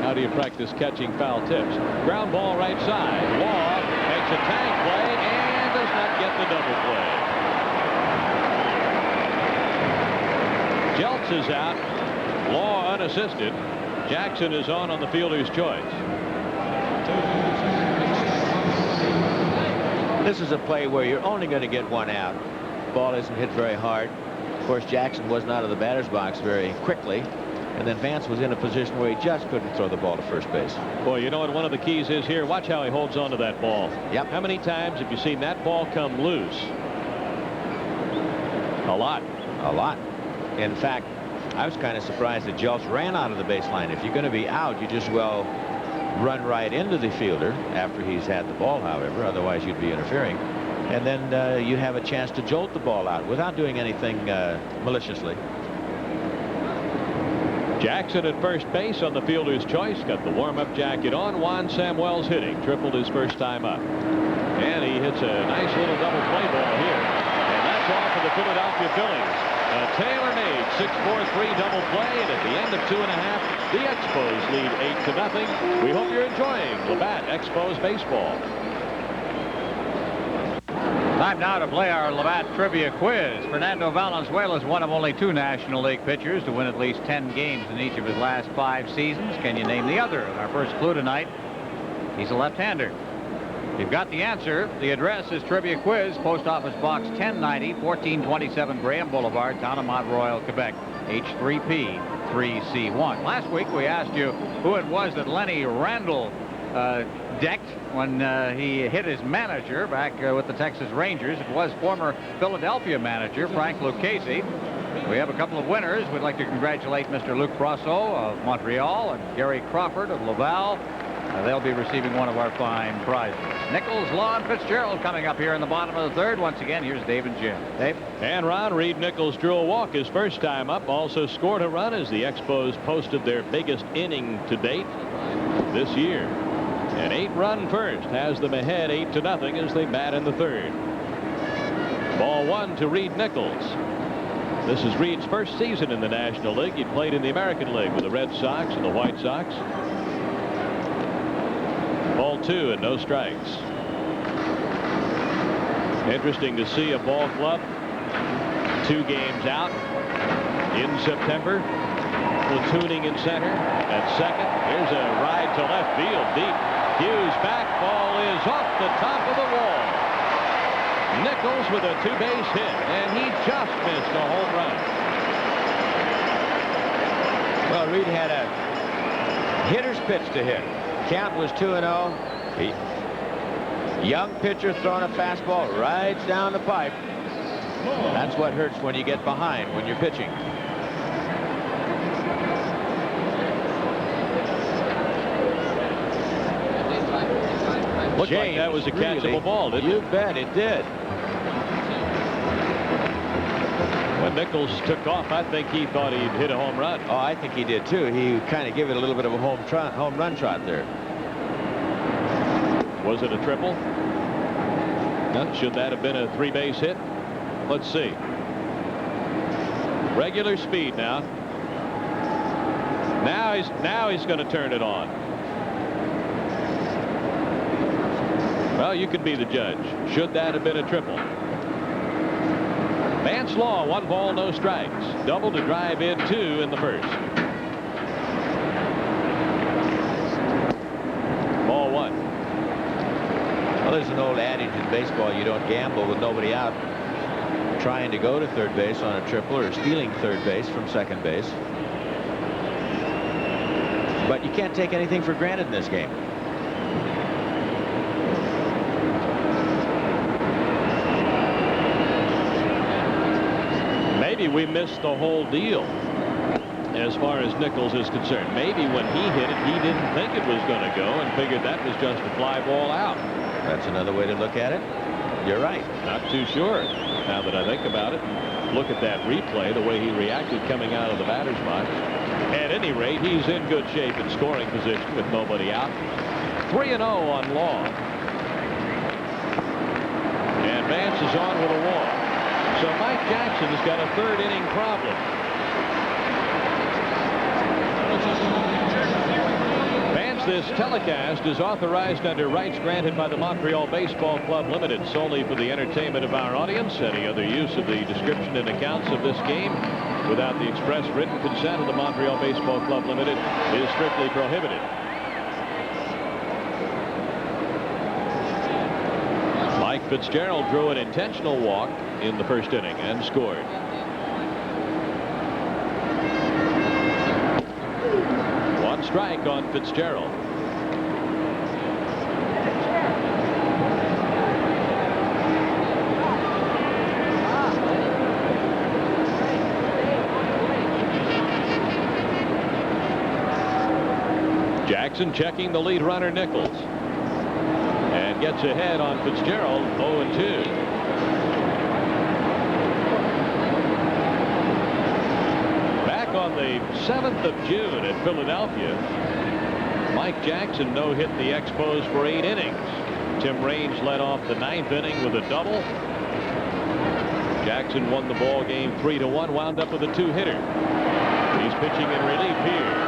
How do you practice catching foul tips? Ground ball right side. Law makes a tank play and does not get the double play. Jeltz is out. Law unassisted. Jackson is on the fielder's choice. This is a play where you're only going to get one out. Ball isn't hit very hard. Of course, Jackson wasn't out of the batter's box very quickly. And then Vance was in a position where he just couldn't throw the ball to first base. Boy, you know what one of the keys is here? Watch how he holds on to that ball. Yep. How many times have you seen that ball come loose? A lot. A lot. In fact, I was kind of surprised that Jeltz ran out of the baseline. If you're going to be out, you just well run right into the fielder after he's had the ball, however. Otherwise, you'd be interfering. And then you have a chance to jolt the ball out without doing anything maliciously. Jackson at first base on the fielder's choice. Got the warm-up jacket on. Juan Samuel's hitting. Tripled his first time up. And he hits a nice little double play ball here. And that's all for the Philadelphia Phillies. A tailor-made 6-4-3 double play. And at the end of 2.5, the Expos lead 8-0. We hope you're enjoying Labatt Expos Baseball. Time now to play our Labatt Trivia Quiz. Fernando Valenzuela is one of only 2 National League pitchers to win at least 10 games in each of his last 5 seasons. Can you name the other? Our first clue tonight, he's a left-hander. You've got the answer. The address is Trivia Quiz, Post Office Box 1090, 1427 Graham Boulevard, town of Mont Royal, Quebec, H3P 3C1. Last week we asked you who it was that Lenny Randle decked when he hit his manager back with the Texas Rangers. It was former Philadelphia manager Frank Lucchese. We have a couple of winners. We'd like to congratulate Mr. Luc Brosseau of Montreal and Gary Crawford of Laval. They'll be receiving one of our fine prizes. Nichols, Law, and Fitzgerald coming up here in the bottom of the third. Once again, here's Dave and Jim. Dave? And Ron, Reed Nichols drew a walk his first time up. Also scored a run as the Expos posted their biggest inning to date this year. An 8-run first has them ahead 8-0 as they bat in the third. Ball 1 to Reed Nichols. This is Reed's first season in the National League. He played in the American League with the Red Sox and the White Sox. Ball 2 and no strikes. Interesting to see a ball club 2 games out in September. Platooning in center. At second, here's a ride to left field deep. Hughes back. Ball is off the top of the wall. Nichols with a 2-base hit, and he just missed a home run. Well, Reed had a hitter's pitch to hit. Count was 2-0. Young pitcher throwing a fastball right down the pipe. That's what hurts when you get behind when you're pitching. Looked like that was a catchable ball, didn't it? You bet it did. When Nichols took off, I think he thought he'd hit a home run. Oh, I think he did too. He kind of gave it a little bit of a home run trot there. Was it a triple? No. Should that have been a 3-base hit? Let's see. Regular speed now. Now he's going to turn it on. Well, you can be the judge. Should that have been a triple? Vance Law, 1 ball, no strikes. Double to drive in 2 in the first. Ball 1. Well, there's an old adage in baseball, you don't gamble with nobody out trying to go to third base on a triple or stealing third base from second base. But you can't take anything for granted in this game. Maybe we missed the whole deal as far as Nichols is concerned. Maybe when he hit it, he didn't think it was going to go and figured that was just a fly ball out. That's another way to look at it. You're right. Not too sure now that I think about it. Look at that replay, the way he reacted coming out of the batter's box. At any rate, he's in good shape in scoring position with nobody out. 3-0 on Law. And Vance is on with a walk. So Mike Jackson's got a third inning problem. Vance, this telecast is authorized under rights granted by the Montreal Baseball Club Limited solely for the entertainment of our audience. Any other use of the description and accounts of this game without the express written consent of the Montreal Baseball Club Limited is strictly prohibited. Mike Fitzgerald drew an intentional walk in the first inning and scored. One strike on Fitzgerald. Jackson checking the lead runner Nichols and gets ahead on Fitzgerald. 0-2. Back on the 7th of June at Philadelphia, Mike Jackson no-hit the Expos for 8 innings. Tim Raines led off the 9th inning with a double. Jackson won the ball game 3-1, wound up with a 2-hitter. He's pitching in relief here.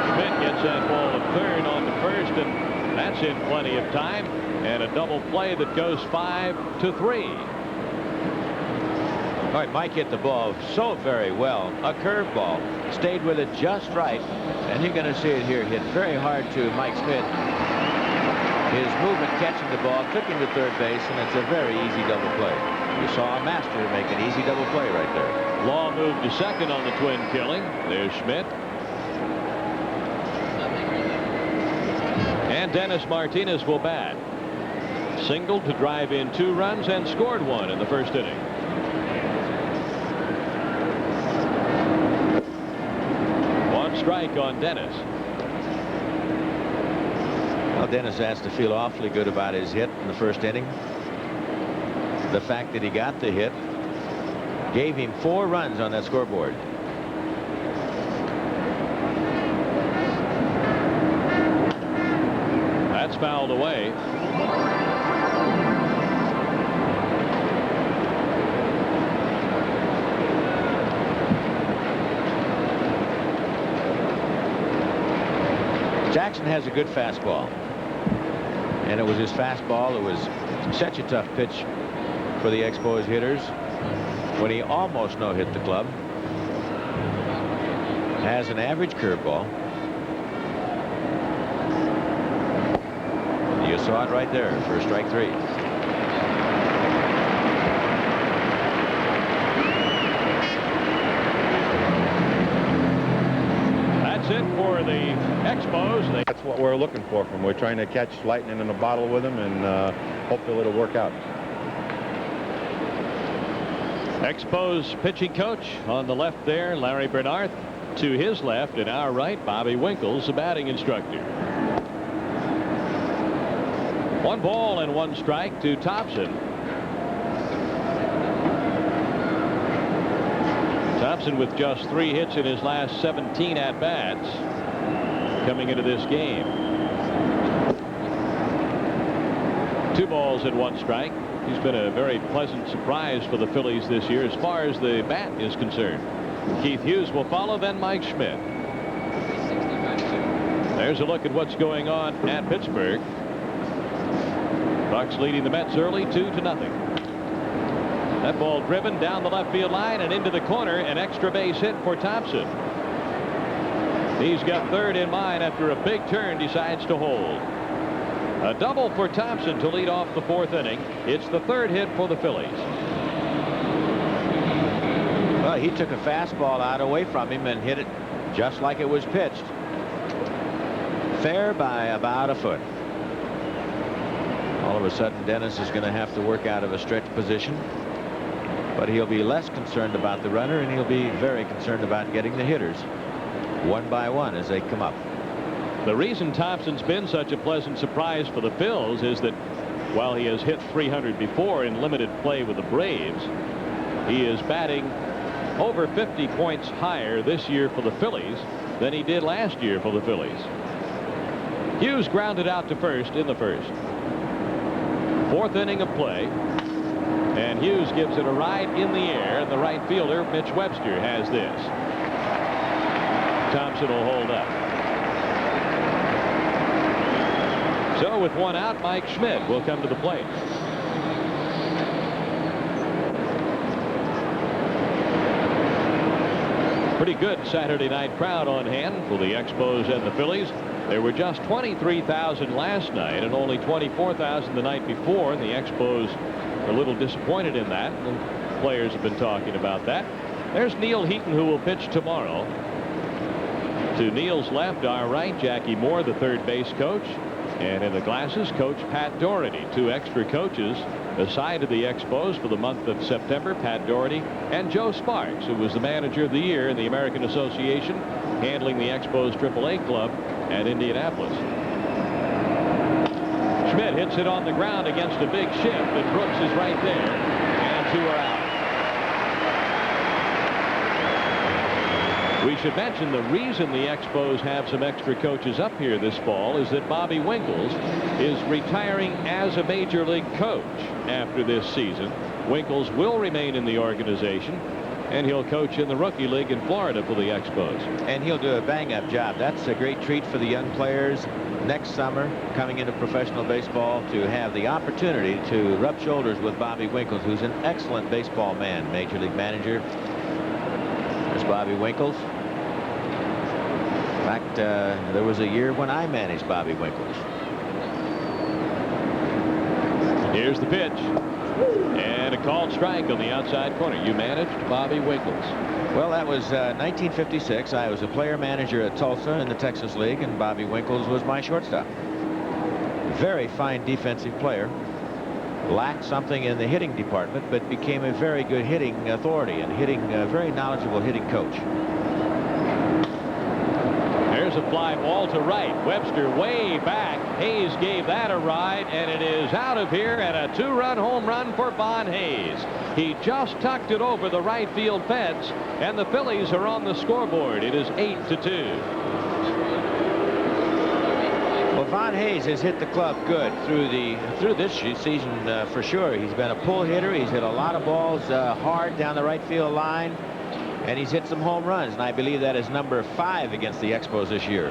Schmidt gets that ball to third on the first, and that's in plenty of time, and a double play that goes 5-3. All right, Mike hit the ball so very well. A curveball, stayed with it just right, and you're going to see it here. Hit very hard to Mike Schmidt. His movement catching the ball took him to third base, and it's a very easy double play. You saw a master make an easy double play right there. Law moved to second on the twin killing. There's Schmidt. And Dennis Martinez will bat. Singled to drive in 2 runs and scored 1 in the first inning. One strike on Dennis. Well, Dennis has to feel awfully good about his hit in the first inning. The fact that he got the hit gave him 4 runs on that scoreboard. That's fouled away. Jackson has a good fastball, and it was his fastball that was such a tough pitch for the Expos hitters when he almost no-hit the club. Has an average curveball. You saw it right there for strike 3. That's it for the Expos. That's what we're looking for from. We're trying to catch lightning in a bottle with them, and hopefully it'll work out. Expos pitching coach on the left there, Larry Bernard. To his left and our right, Bobby Winkles, the batting instructor. 1 ball and 1 strike to Thompson. Thompson with just 3 hits in his last 17 at-bats coming into this game. 2 balls and 1 strike. He's been a very pleasant surprise for the Phillies this year as far as the bat is concerned. Keith Hughes will follow, then Mike Schmidt. There's a look at what's going on at Pittsburgh. Bucks leading the Mets early 2-0. That ball driven down the left field line and into the corner. An extra base hit for Thompson. He's got third in mind after a big turn decides to hold. A double for Thompson to lead off the fourth inning. It's the third hit for the Phillies. Well, he took a fastball out away from him and hit it just like it was pitched. Fair by about a foot. All of a sudden, Dennis is going to have to work out of a stretch position. But he'll be less concerned about the runner, and he'll be very concerned about getting the hitters one by one as they come up. The reason Thompson's been such a pleasant surprise for the Phils is that while he has hit 300 before in limited play with the Braves, he is batting over 50 points higher this year for the Phillies than he did last year for the Phillies. Hughes grounded out to first in the first. Fourth inning of play, and Hughes gives it a ride in the air, and the right fielder Mitch Webster has this. Thompson will hold up. So with one out, Mike Schmidt will come to the plate. Pretty good Saturday night crowd on hand for the Expos and the Phillies. There were just 23,000 last night and only 24,000 the night before. And the Expos are a little disappointed in that. The players have been talking about that. There's Neil Heaton, who will pitch tomorrow. To Neil's left, our right, Jackie Moore, the third base coach. And in the glasses, Coach Pat Doherty. Two extra coaches assigned to the Expos for the month of September, Pat Doherty and Joe Sparks, who was the manager of the year in the American Association, handling the Expos AAA club at Indianapolis. Schmidt hits it on the ground against a big shift, and Brooks is right there, and two are out. We should mention the reason the Expos have some extra coaches up here this fall is that Bobby Winkles is retiring as a major league coach after this season. Winkles will remain in the organization, and he'll coach in the rookie league in Florida for the Expos. And he'll do a bang-up job. That's a great treat for the young players next summer coming into professional baseball to have the opportunity to rub shoulders with Bobby Winkles, who's an excellent baseball man, major league manager. There's Bobby Winkles. In fact, there was a year when I managed Bobby Winkles. Here's the pitch. And a called strike on the outside corner. You managed Bobby Winkles. Well, that was 1956. I was a player manager at Tulsa in the Texas League, and Bobby Winkles was my shortstop. Very fine defensive player. Lacked something in the hitting department, but became a very good hitting authority and very knowledgeable hitting coach. There's a fly ball to right. Webster way back. Hayes gave that a ride, and it is out of here, and a two-run home run for Von Hayes. He just tucked it over the right field fence, and the Phillies are on the scoreboard. It is 8-2. Well, Von Hayes has hit the club good through this season for sure. He's been a pull hitter. He's hit a lot of balls hard down the right field line, and he's hit some home runs, and I believe that is number 5 against the Expos this year.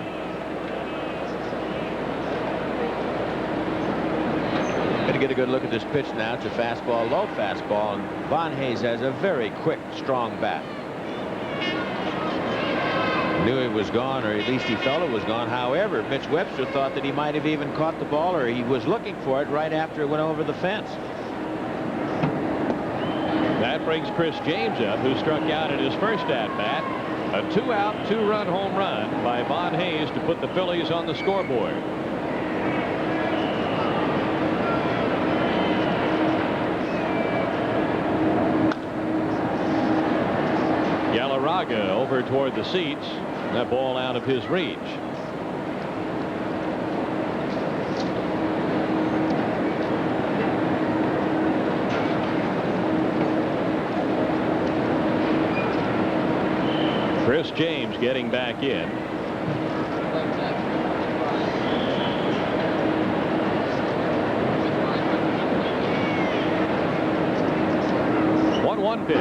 Going to get a good look at this pitch now. It's a fastball, low fastball, and Von Hayes has a very quick, strong bat. Knew it was gone, or at least he felt it was gone. However, Mitch Webster thought that he might have even caught the ball, or he was looking for it right after it went over the fence. That brings Chris James up, who struck out at his first at-bat. A 2-out, 2-run home run by Von Hayes to put the Phillies on the scoreboard. Galarraga over toward the seats. That ball out of his reach. Chris James getting back in. One pitch.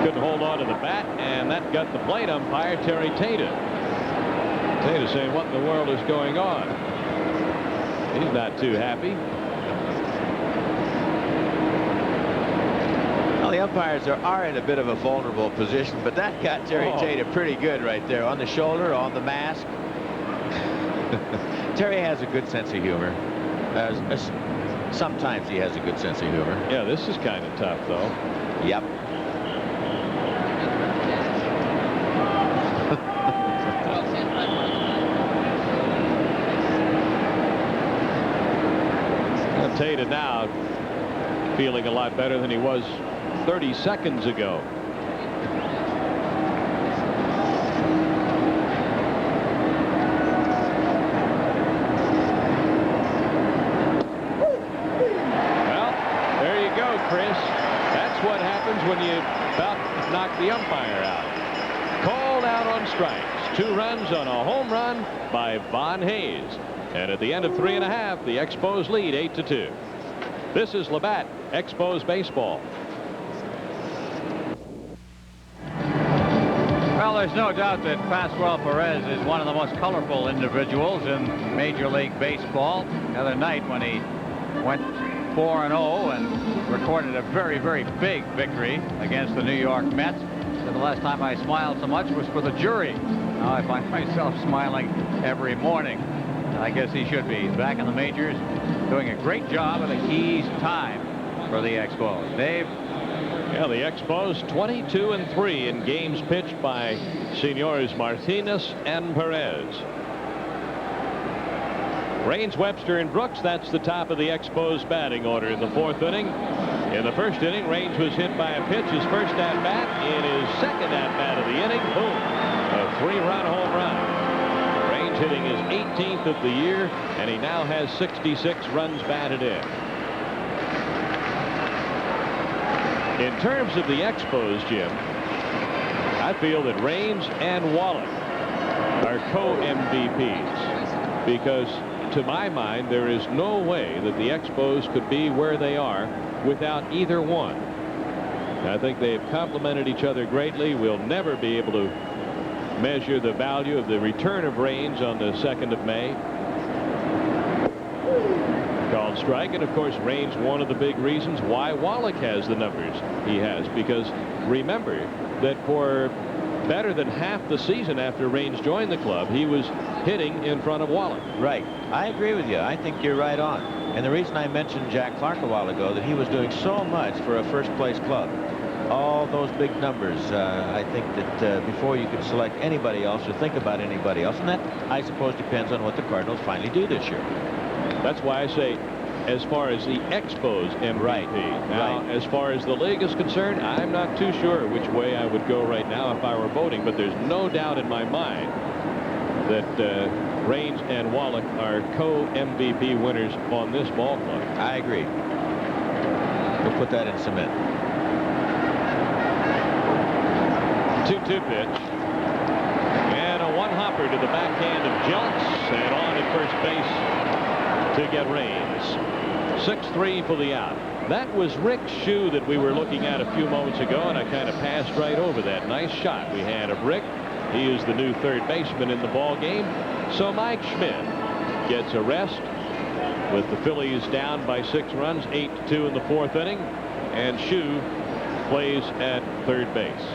Couldn't hold on to the bat, and that got the plate umpire, Terry Tata. Tata saying, what in the world is going on? He's not too happy. the umpires are in a bit of a vulnerable position, but that got Terry Tatum pretty good right there on the shoulder, on the mask. Terry has a good sense of humor. Sometimes he has a good sense of humor. Yeah, this is kind of tough, though. Yep. Tatum now feeling a lot better than he was 30 seconds ago. Well, there you go, Chris. That's what happens when you about knock the umpire out. Called out on strikes. 2 runs on a home run by Von Hayes. And at the end of 3.5, the Expos lead 8-2. This is Labatt Expos Baseball. Well, there's no doubt that Pascual Perez is one of the most colorful individuals in Major League Baseball. The other night when he went 4-0 and recorded a very, very big victory against the New York Mets. So the last time I smiled so much was for the jury. Now I find myself smiling every morning. I guess he should be. He's back in the majors, doing a great job of the keys time for the Expos. Dave? Yeah, the Expos 22-3 in games pitched by Senores Martinez and Perez. Raines, Webster, and Brooks, that's the top of the Expos batting order in the 4th inning. In the 1st inning, Raines was hit by a pitch, his first at-bat. In his 2nd at-bat of the inning, boom, a 3-run home run. Raines hitting his 18th of the year, and he now has 66 runs batted in. In terms of the Expos, Jim, I feel that Raines and Wallach are co-MVPs because, to my mind, there is no way that the Expos could be where they are without either one. I think they've complemented each other greatly. We'll never be able to measure the value of the return of Raines on the 2nd of May. Called strike, and of course Raines, one of the big reasons why Wallach has the numbers he has, because remember that for better than half the season after Raines joined the club, he was hitting in front of Wallach. Right. I agree with you. I think you're right on. And the reason I mentioned Jack Clark a while ago, that he was doing so much for a first-place club. All those big numbers. I think that before you could select anybody else or think about anybody else, and that, I suppose, depends on what the Cardinals finally do this year. That's why I say, as far as the Expos MVP. Right. Now, as far as the league is concerned, I'm not too sure which way I would go right now if I were voting, but there's no doubt in my mind that Raines and Wallach are co-MVP winners on this ball club. I agree. We'll put that in cement. 2-2 pitch. And a one-hopper to the backhand of Jelks, and on at first base to get Raines. 6-3 for the out. That was Rick's shoe that we were looking at a few moments ago, and I kind of passed right over that. Nice shot we had of Rick. He is the new 3rd baseman in the ball game. So Mike Schmidt gets a rest with the Phillies down by 6 runs, 8-2 in the 4th inning, and Shoe plays at 3rd base.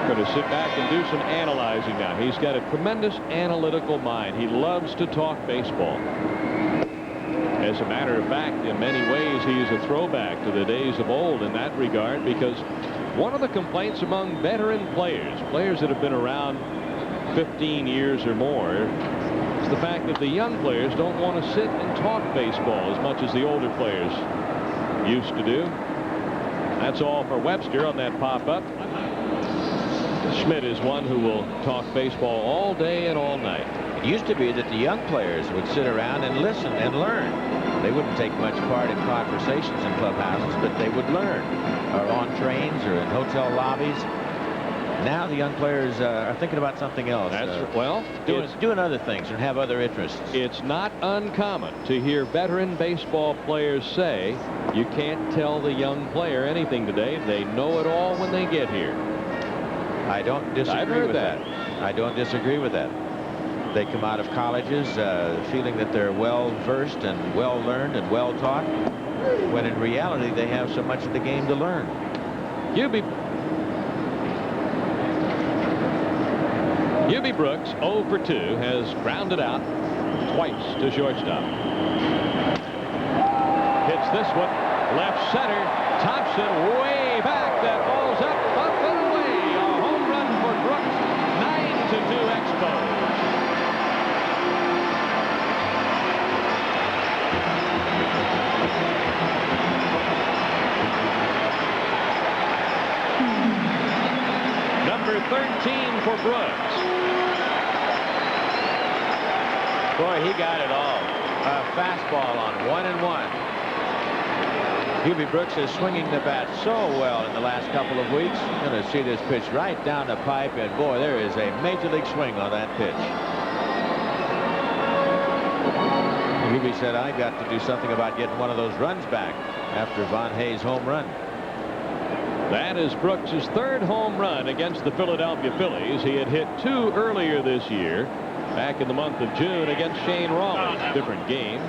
Going to sit back and do some analyzing now. He's got a tremendous analytical mind. He loves to talk baseball. As a matter of fact, in many ways, he is a throwback to the days of old in that regard, because one of the complaints among veteran players that have been around 15 years or more, is the fact that the young players don't want to sit and talk baseball as much as the older players used to do. That's all for Webster on that pop-up. Schmidt is one who will talk baseball all day and all night. It used to be that the young players would sit around and listen and learn. They wouldn't take much part in conversations in clubhouses, but they would learn, or on trains or in hotel lobbies. Now the young players are thinking about something else. Doing other things and have other interests. It's not uncommon to hear veteran baseball players say, you can't tell the young player anything today. They know it all when they get here. I don't disagree with that. I don't disagree with that. They come out of colleges feeling that they're well versed and well learned and well taught, when in reality they have so much of the game to learn. Hubie Brooks, 0 for 2, has grounded out twice to shortstop. Hits this one left center. Thompson way back. That ball's up and away. A home run for Brooks. 9-2 Expos. Number 13 for Brooks. Boy, he got it all. A fastball on 1-1. Hubie Brooks is swinging the bat so well in the last couple of weeks. Going to see this pitch right down the pipe, and boy, there is a major league swing on that pitch. Hubie said, I got to do something about getting one of those runs back after Von Hayes' home run. That is Brooks' third home run against the Philadelphia Phillies. He had hit 2 earlier this year, back in the month of June against Shane Rawlings. Different games.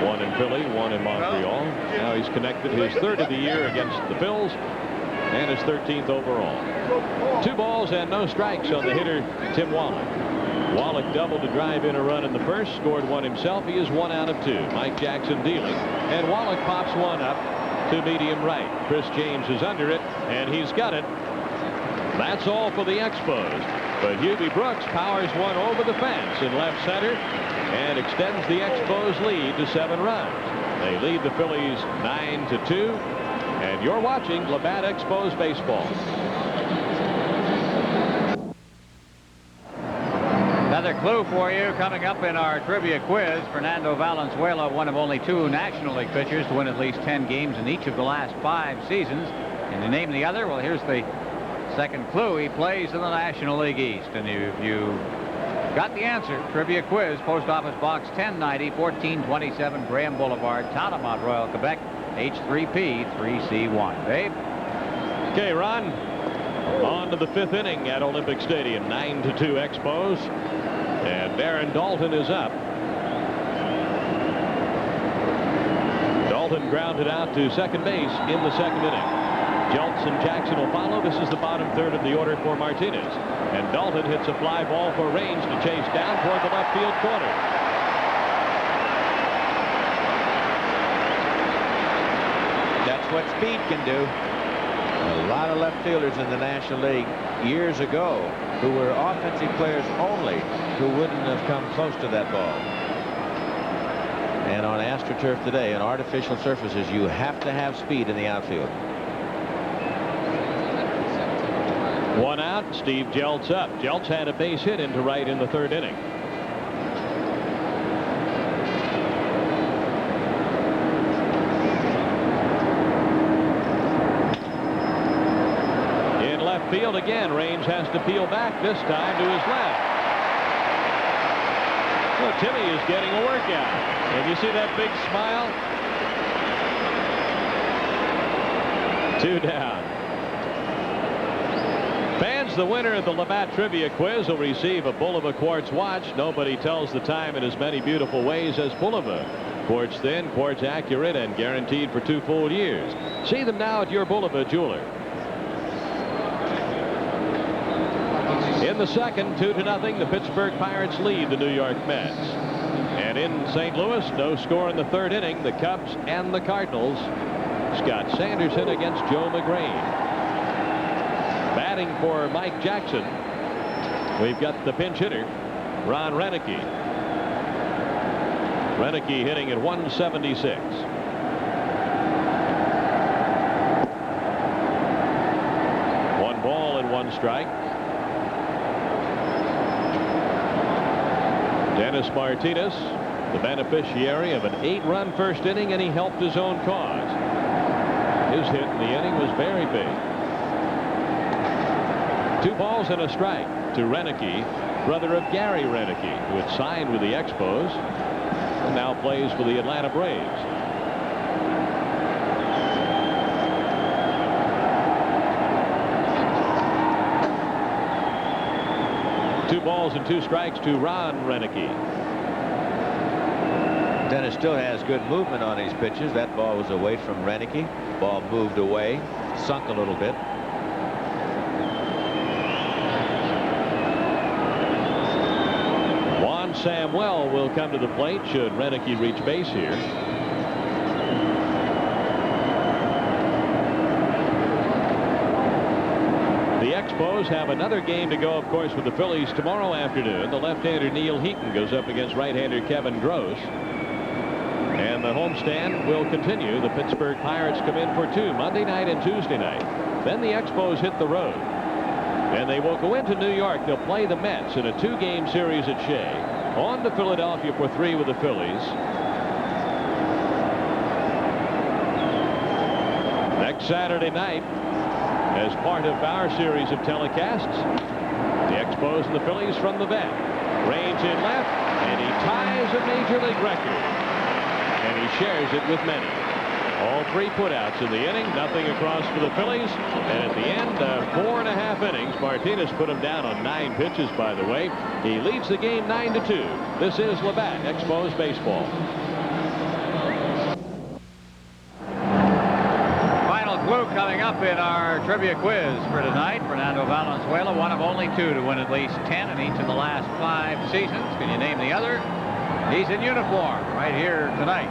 1 in Philly, 1 in Montreal. Now he's connected his 3rd of the year against the Phils and his 13th overall. 2 balls and no strikes on the hitter, Tim Wallach. Wallach doubled to drive in a run in the first, scored 1 himself. He is 1 out of 2. Mike Jackson dealing, and Wallach pops 1 up to medium right. Chris James is under it, and he's got it. That's all for the Expos. But Hubie Brooks powers 1 over the fence in left center and extends the Expos lead to 7 runs. They lead the Phillies 9-2. And you're watching Labatt Expos Baseball. Another clue for you coming up in our trivia quiz. Fernando Valenzuela, one of only 2 National League pitchers to win at least 10 games in each of the last 5 seasons. Can you name the other? Well, here's the second clue. He plays in the National League East. And you got the answer. Trivia quiz, Post Office Box 1090, 1427 Graham Boulevard, town of Mount Royal, Quebec, H3P 3C1. Babe? Okay, Ron. On to the 5th inning at Olympic Stadium. 9-2 Expos. And Darren Daulton is up. Daulton grounded out to second base in the 2nd inning. Jeltz and Jackson will follow. This is the bottom 3rd of the order for Martinez. And Daulton hits a fly ball for range to chase down toward the left field corner. That's what speed can do. A lot of left fielders in the National League years ago who were offensive players only who wouldn't have come close to that ball. And on AstroTurf today, on artificial surfaces, you have to have speed in the outfield. 1 out. Steve Jeltz up. Jeltz had a base hit into right in the 3rd inning. In left field again. Range has to peel back, this time to his left. Well, Timmy is getting a workout. And you see that big smile? 2 down. Fans, the winner of the Labatt Trivia Quiz will receive a Bulova Quartz watch. Nobody tells the time in as many beautiful ways as Bulova. Quartz thin, quartz accurate, and guaranteed for 2 full years. See them now at your Bulova jeweler. In the 2nd, 2-0, the Pittsburgh Pirates lead the New York Mets. And in St. Louis, no score in the 3rd inning. The Cubs and the Cardinals. Scott Sanderson against Joe McGrain. Batting for Mike Jackson, we've got the pinch hitter, Ron Renneke. Renneke hitting at 176. One ball and 1 strike. Dennis Martinez, the beneficiary of an 8-run 1st inning, and he helped his own cause. His hit in the inning was very big. 2 balls and a strike to Renneke, brother of Gary Renneke, who had signed with the Expos and now plays for the Atlanta Braves. 2 balls and 2 strikes to Ron Renicky. Dennis still has good movement on these pitches. That ball was away from Renicky. Ball moved away, sunk a little bit. Juan Samuel will come to the plate should Renicky reach base here. The Expos have another game to go, of course, with the Phillies tomorrow afternoon. The left-hander Neil Heaton goes up against right-hander Kevin Gross. And the homestand will continue. The Pittsburgh Pirates come in for 2 Monday night and Tuesday night. Then the Expos hit the road. And they will go into New York. They'll play the Mets in a 2-game series at Shea. On to Philadelphia for 3 with the Phillies. Next Saturday night, as part of our series of telecasts, the Expos and the Phillies from the vet. Range in left, and he ties a major league record. And he shares it with many. All 3 putouts in the inning, nothing across for the Phillies. And at the end of 4.5 innings, Martinez put him down on 9 pitches, by the way. He leads the game 9-2. This is Labatt Expos Baseball. Clue coming up in our trivia quiz for tonight. Fernando Valenzuela, one of only 2 to win at least 10 in each of the last 5 seasons. Can you name the other? He's in uniform right here tonight.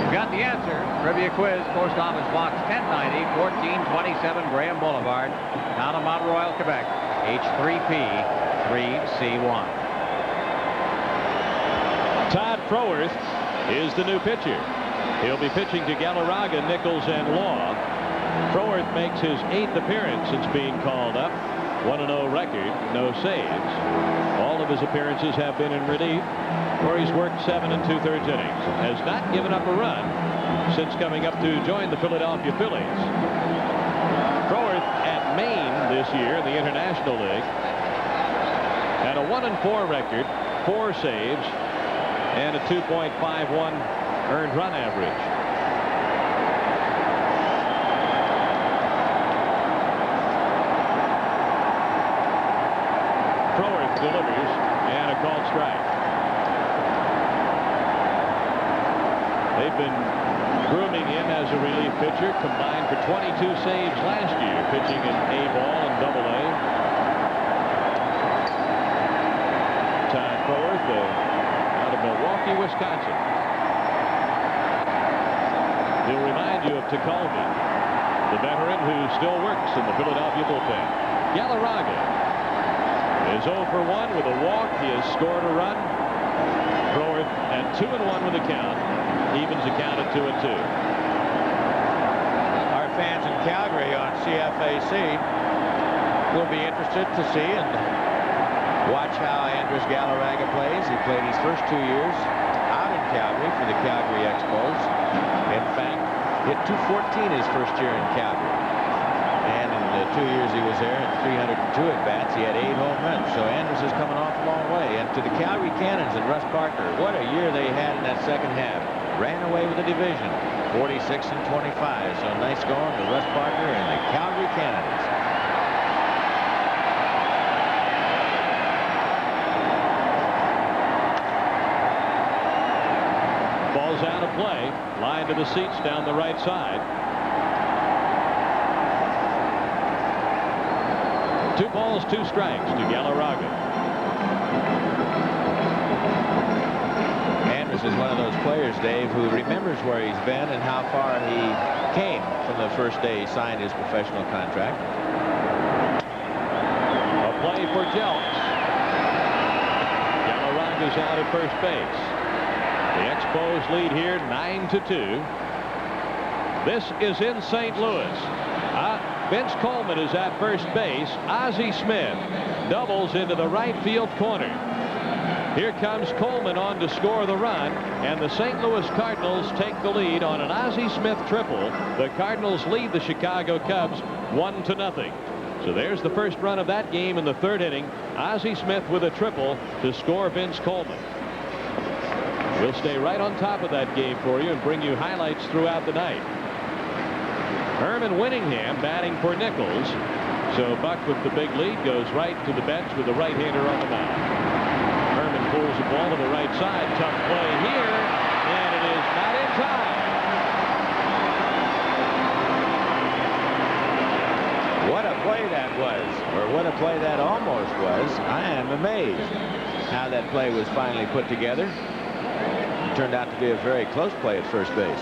You've got the answer. Trivia quiz, Post Office Box 1090, 1427 Graham Boulevard, down in Mount Royal, Quebec, H3P 3C1. Todd Froworth is the new pitcher. He'll be pitching to Galarraga, Nichols, and Law. Froworth makes his 8th appearance since being called up. 1-0 record, no saves. All of his appearances have been in relief, where he's worked 7 2/3 innings. Has not given up a run since coming up to join the Philadelphia Phillies. Froworth at Maine this year in the International League had a 1-4 record, 4 saves, and a 2.51 earned run average. Froworth delivers, and a called strike. They've been grooming him as a relief pitcher, combined for 22 saves last year, pitching in A-ball and Double-A. Todd Froworth out of Milwaukee, Wisconsin. He'll remind you of Tekulve, the veteran who still works in the Philadelphia bullpen. Galarraga is 0 for 1 with a walk. He has scored a run. Froworth at 2-1 with the count. Evens the count at 2-2. Our fans in Calgary on CFAC will be interested to see and watch how Andres Galarraga plays. He played his first 2 years out in Calgary for the Calgary Expos. In fact, hit .214 his first year in Calgary. And in the 2 years he was there, at 302 at-bats, he had 8 home runs. So Andres is coming off a long way. And to the Calgary Cannons and Russ Parker, what a year they had in that second half. Ran away with the division, 46-25. So nice going to Russ Parker and the Calgary Cannons. Ball's out of play. Line to the seats down the right side. 2 balls, 2 strikes to Galarraga. Andres is one of those players, Dave, who remembers where he's been and how far he came from the first day he signed his professional contract. A play for Jelks. Galarraga's out at first base. The Expos lead here 9-2. This is in St. Louis. Vince Coleman is at first base. Ozzie Smith doubles into the right field corner. Here comes Coleman on to score the run, and the St. Louis Cardinals take the lead on an Ozzie Smith triple. The Cardinals lead the Chicago Cubs 1-0. So there's the first run of that game in the 3rd inning. Ozzie Smith with a triple to score Vince Coleman. We'll stay right on top of that game for you and bring you highlights throughout the night. Herman Winningham batting for Nichols. So Buck, with the big lead, goes right to the bench with the right-hander on the mound. Herman pulls the ball to the right side. Tough play here, and it is not in time. What a play that was, or what a play that almost was. I am amazed how that play was finally put together. It turned out to be a very close play at first base.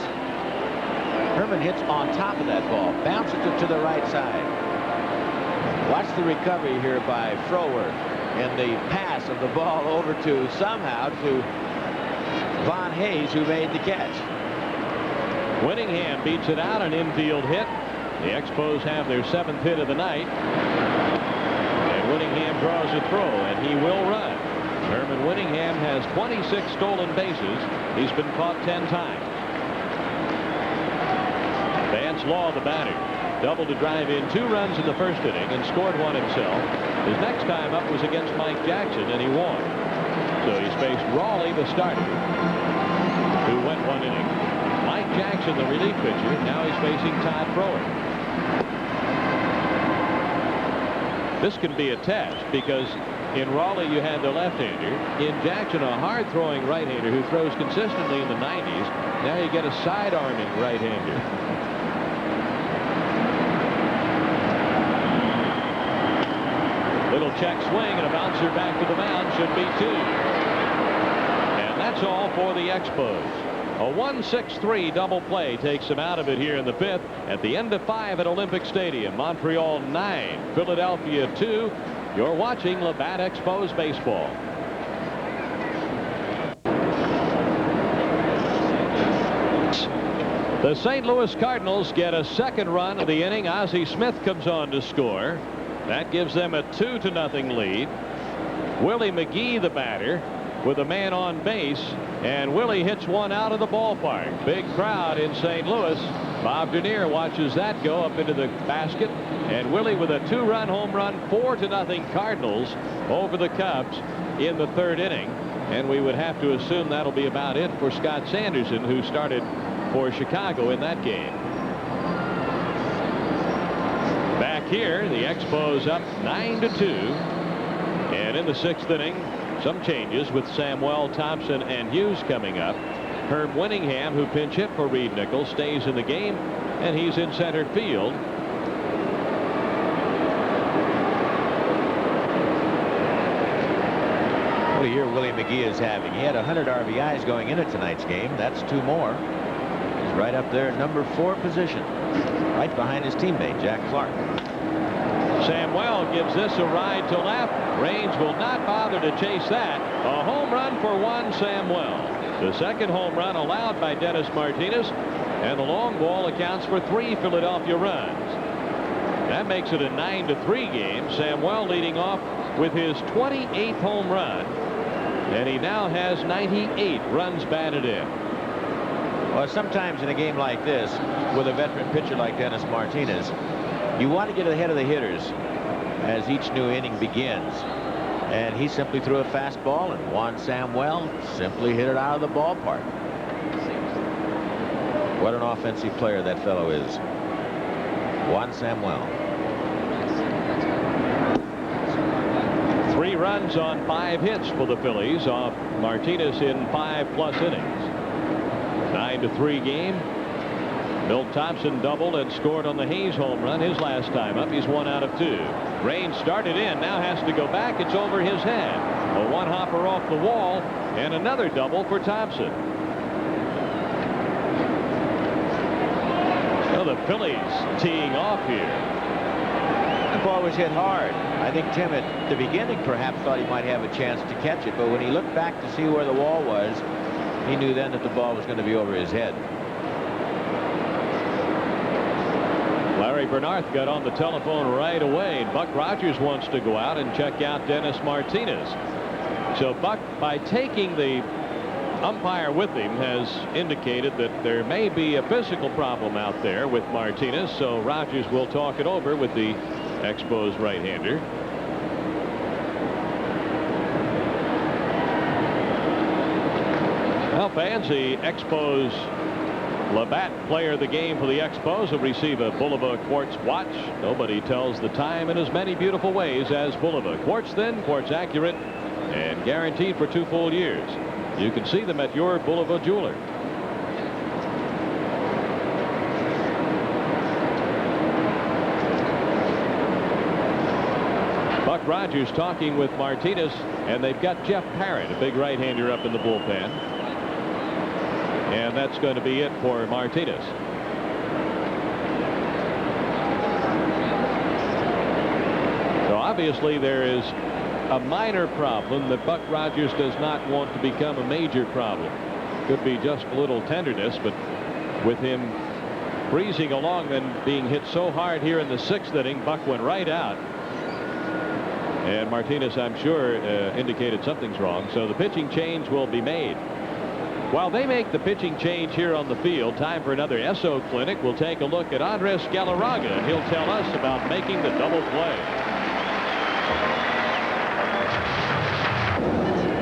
Herman hits on top of that ball, bounces it to the right side. Watch the recovery here by Frower and the pass of the ball over to somehow to Von Hayes, who made the catch. Winningham beats it out, an infield hit. The Expos have their 7th hit of the night. And Winningham draws a throw, and he will run. Herman Winningham has 26 stolen bases. He's been caught 10 times. Vance Law, the batter, doubled to drive in 2 runs in the first inning and scored 1 himself. His next time up was against Mike Jackson, and he won. So he's faced Raleigh, the starter, who went 1 inning. Mike Jackson, the relief pitcher. Now he's facing Todd Frower. This can be a test because in Raleigh you had the left-hander. In Jackson, a hard-throwing right-hander who throws consistently in the 90s. Now you get a side-arming right-hander. Little check swing and a bouncer back to the mound. Should be 2. And that's all for the Expos. A 1-6-3 double play takes them out of it here in the 5th. At the end of 5 at Olympic Stadium. Montreal 9, Philadelphia 2. You're watching Labatt Expos Baseball. The St. Louis Cardinals get a 2nd run of the inning. Ozzie Smith comes on to score. That gives them a 2-0 lead. Willie McGee, the batter, with a man on base, and Willie hits one out of the ballpark. Big crowd in St. Louis. Bob Dernier watches that go up into the basket, and Willie with a 2-run home run. 4-0 Cardinals over the Cubs in the 3rd inning. And we would have to assume that'll be about it for Scott Sanderson, who started for Chicago in that game. Back here, the Expos up 9-2, and in the 6th inning, some changes with Samuel, Thompson, and Hughes coming up. Herb Winningham, who pinch hit for Reed Nichols, stays in the game, and he's in center field. What a year Willie McGee is having. He had 100 RBIs going into tonight's game. That's 2 more. He's right up there, number 4 position, right behind his teammate Jack Clark. Samuel gives this a ride to left. Raines will not bother to chase that. A home run for 1 Samuel. The 2nd home run allowed by Dennis Martinez, and the long ball accounts for 3 Philadelphia runs. That makes it a 9-3 game. Samuel leading off with his 28th home run, and he now has 98 runs batted in. Well, sometimes in a game like this, with a veteran pitcher like Dennis Martinez, you want to get ahead of the hitters as each new inning begins. And he simply threw a fastball, and Juan Samuel simply hit it out of the ballpark. What an offensive player that fellow is. Juan Samuel. 3 runs on 5 hits for the Phillies off Martinez in 5+ innings. 9-3 game. Milt Thompson doubled and scored on the Hayes home run his last time up. He's 1 out of 2. Raines started in, now has to go back. It's over his head. A 1-hopper off the wall, and another double for Thompson. Well, the Phillies teeing off here. The ball was hit hard. I think Tim at the beginning perhaps thought he might have a chance to catch it, but when he looked back to see where the wall was, he knew then that the ball was going to be over his head. Larry Bernarth got on the telephone right away. Buck Rogers wants to go out and check out Dennis Martinez. So Buck, by taking the umpire with him, has indicated that there may be a physical problem out there with Martinez. So Rogers will talk it over with the Expos right-hander. Well, fans, the Expos Labatt, player of the game for the Expos, will receive a Bulova quartz watch. Nobody tells the time in as many beautiful ways as Bulova. Quartz thin, quartz accurate, and guaranteed for 2 full years. You can see them at your Bulova jeweler. Buck Rogers talking with Martinez, and they've got Jeff Parrott, a big right-hander, up in the bullpen. And that's going to be it for Martinez. So obviously there is a minor problem that Buck Rogers does not want to become a major problem. Could be just a little tenderness, but with him breezing along and being hit so hard here in the 6th inning, Buck went right out. And Martinez, I'm sure, indicated something's wrong. So the pitching change will be made. While they make the pitching change here on the field, time for another SO clinic. We'll take a look at Andres Galarraga, and he'll tell us about making the double play.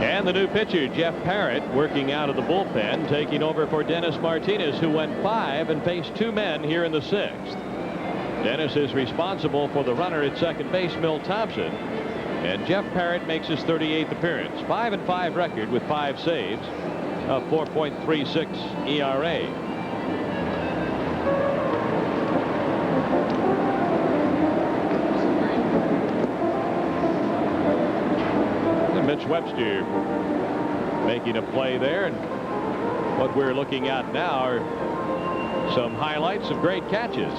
And the new pitcher, Jeff Parrott, working out of the bullpen, taking over for Dennis Martinez, who went 5 and faced 2 men here in the 6th. Dennis is responsible for the runner at second base, Milt Thompson. And Jeff Parrott makes his 38th appearance. 5-5 record with 5 saves. A 4.36 ERA. And Mitch Webster making a play there, and what we're looking at now are some highlights of great catches.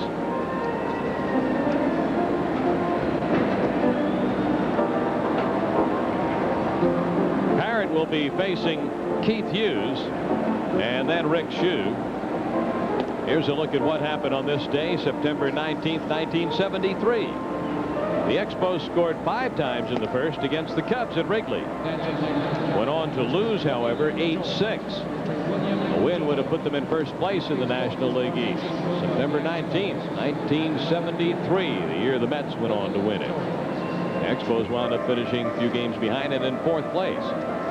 Parrott will be facing Keith Hughes and then Rick Shue. Here's a look at what happened on this day, September 19th, 1973. The Expos scored 5 times in the first against the Cubs at Wrigley. Went on to lose, however, 8-6. A win would have put them in first place in the National League East. September 19th, 1973, the year the Mets went on to win it. The Expos wound up finishing a few games behind it in 4th place.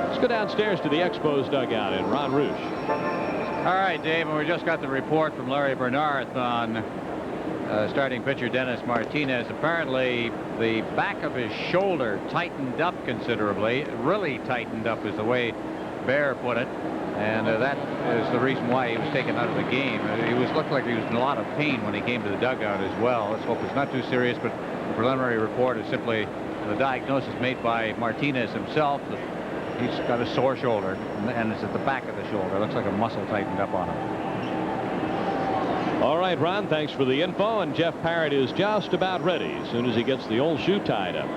Let's go downstairs to the Expos dugout and Ron Roosh. All right, Dave, and we just got the report from Larry Bernard on starting pitcher Dennis Martinez. Apparently, the back of his shoulder tightened up considerably. Really tightened up is the way Bear put it. And that is the reason why he was taken out of the game. He looked like he was in a lot of pain when he came to the dugout as well. Let's hope it's not too serious, but the preliminary report is simply the diagnosis made by Martinez himself. He's got a sore shoulder, and it's at the back of the shoulder. It looks like a muscle tightened up on him. All right, Ron, thanks for the info. And Jeff Parrott is just about ready as soon as he gets the old shoe tied up.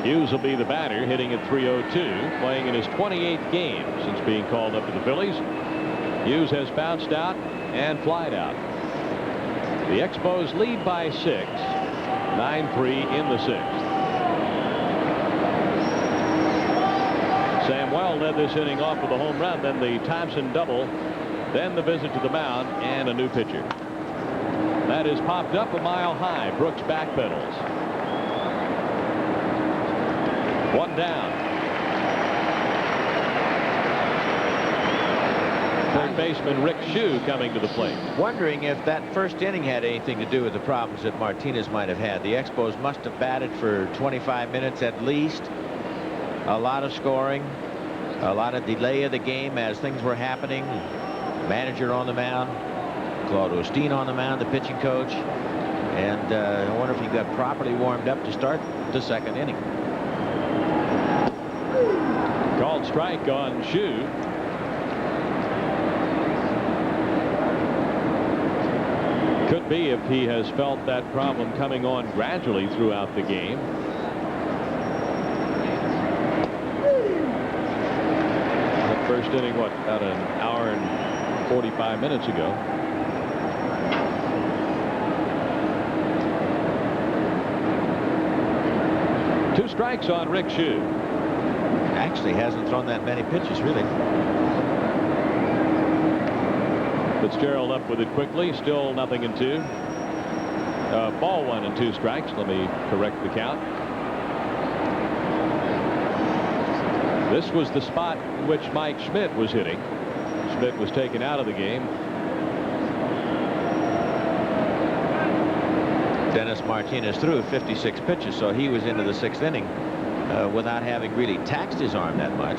Hughes will be the batter, hitting at .302, playing in his 28th game since being called up to the Phillies. Hughes has bounced out and flied out. The Expos lead by 6, 9-3 in the 6th. Samuel led this inning off with a home run, then the Thompson double, then the visit to the mound, and a new pitcher. That is popped up a mile high. Brooks backpedals. 1 down. Third baseman Rick Shue coming to the plate. Wondering if that first inning had anything to do with the problems that Martinez might have had. The Expos must have batted for 25 minutes at least. A lot of scoring, a lot of delay of the game as things were happening. Manager on the mound, Claude Osteen on the mound, the pitching coach, and I wonder if he got properly warmed up to start the 2nd inning. Called strike on Shue. Could be if he has felt that problem coming on gradually throughout the game. First inning, what, about an hour and 45 minutes ago. Two strikes on Rick Shue. Actually hasn't thrown that many pitches, really. Fitzgerald up with it quickly. Still 0-2. Ball 1 and 2 strikes. Let me correct the count. This was the spot in which Mike Schmidt was hitting. Smith was taken out of the game. Dennis Martinez threw 56 pitches, so he was into the 6th inning without having really taxed his arm that much.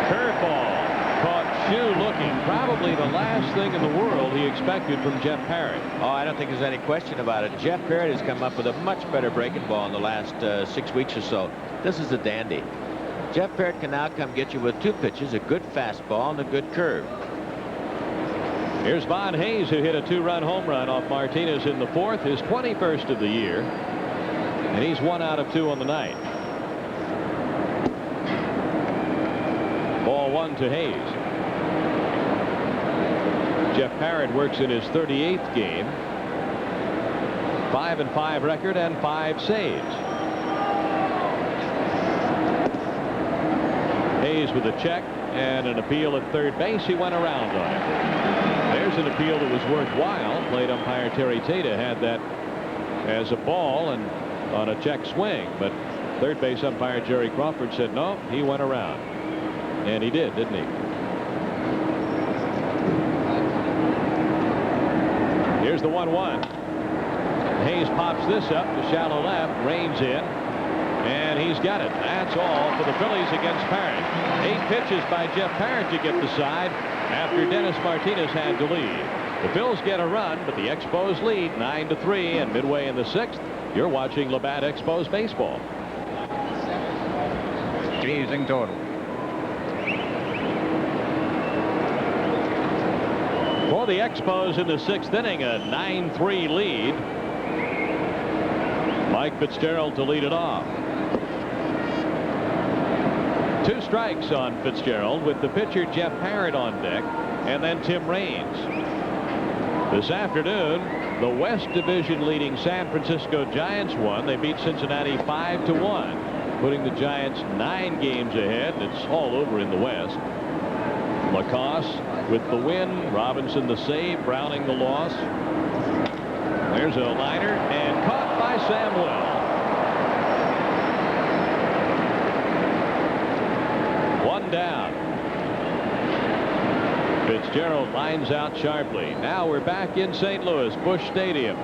Curveball caught Shoe looking. Probably the last thing in the world he expected from Jeff Parrott. Oh, I don't think there's any question about it. Jeff Parrott has come up with a much better breaking ball in the last 6 weeks or so. This is a dandy. Jeff Parrott can now come get you with 2 pitches, a good fastball and a good curve. Here's Von Hayes, who hit a 2-run home run off Martinez in the 4th, his 21st of the year. And he's 1 out of 2 on the night. Ball 1 to Hayes. Jeff Parrott works in his 38th game. 5-5 record and 5 saves. Hayes with a check and an appeal at third base. He went around on it. There's an appeal that was worthwhile. Plate umpire Terry Tata had that as a ball and on a check swing, but third base umpire Jerry Crawford said no, he went around. And he did, didn't he? Here's the 1-1. Hayes pops this up to shallow left, reins in, and he's got it. That's all for the Phillies against Parrott. 8 pitches by Jeff Parrott to get the side after Dennis Martinez had to lead. The Phils get a run, but the Expos lead 9-3, and midway in the 6th, you're watching Labatt Expos Baseball. Teasing total. For the Expos in the 6th inning, a 9-3 lead. Mike Fitzgerald to lead it off. 2 strikes on Fitzgerald with the pitcher Jeff Parrott on deck, and then Tim Raines. This afternoon, the West Division leading San Francisco Giants won. They beat Cincinnati 5-1, putting the Giants 9 games ahead. It's all over in the West. Lacoste with the win, Robinson the save, Browning the loss. There's a liner and caught by Samuel. 1 down. Fitzgerald lines out sharply. Now we're back in St. Louis, Busch Stadium.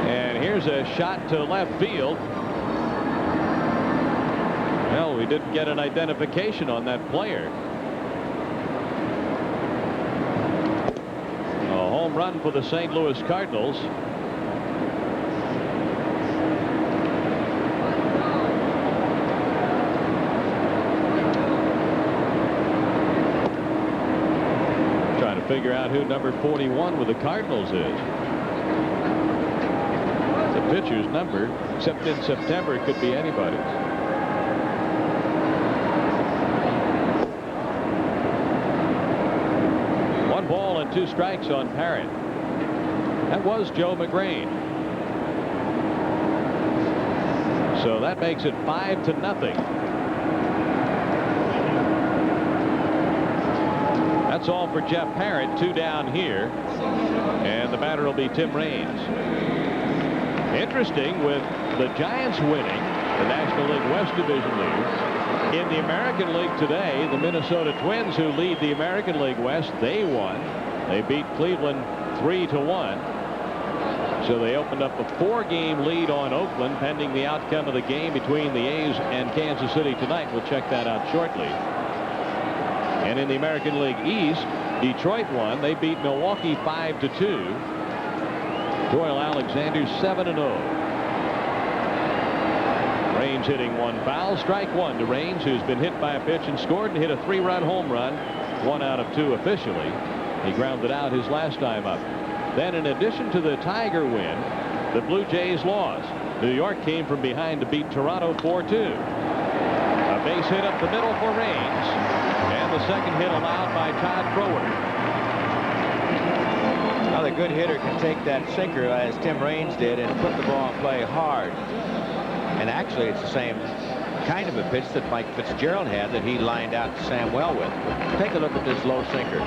And here's a shot to left field. Well, we didn't get an identification on that player. A home run for the St. Louis Cardinals. Trying to figure out who number 41 with the Cardinals is. The pitcher's number, except in September, it could be anybody's. Ball and 2 strikes on Parrott. That was Joe McGrain. So that makes it 5-0. That's all for Jeff Parrott. 2 down here, and the batter will be Tim Raines. Interesting, with the Giants winning the National League West Division lead. In the American League today, the Minnesota Twins, who lead the American League West, they won. They beat Cleveland 3-1. So they opened up a 4-game lead on Oakland, pending the outcome of the game between the A's and Kansas City tonight. We'll check that out shortly. And in the American League East, Detroit won. They beat Milwaukee 5-2. Doyle Alexander 7-0. Raines hitting 1 foul. Strike 1 to Raines, who's been hit by a pitch and scored and hit a 3-run home run. 1 out of 2 officially. He grounded out his last time up. Then, in addition to the Tiger win, the Blue Jays lost. New York came from behind to beat Toronto 4-2. A base hit up the middle for Raines, and the second hit allowed by Todd Froward. Now the good hitter can take that sinker, as Tim Raines did, and put the ball in play hard. And actually, it's the same kind of a pitch that Mike Fitzgerald had that he lined out to Samuel with. Take a look at this low sinker.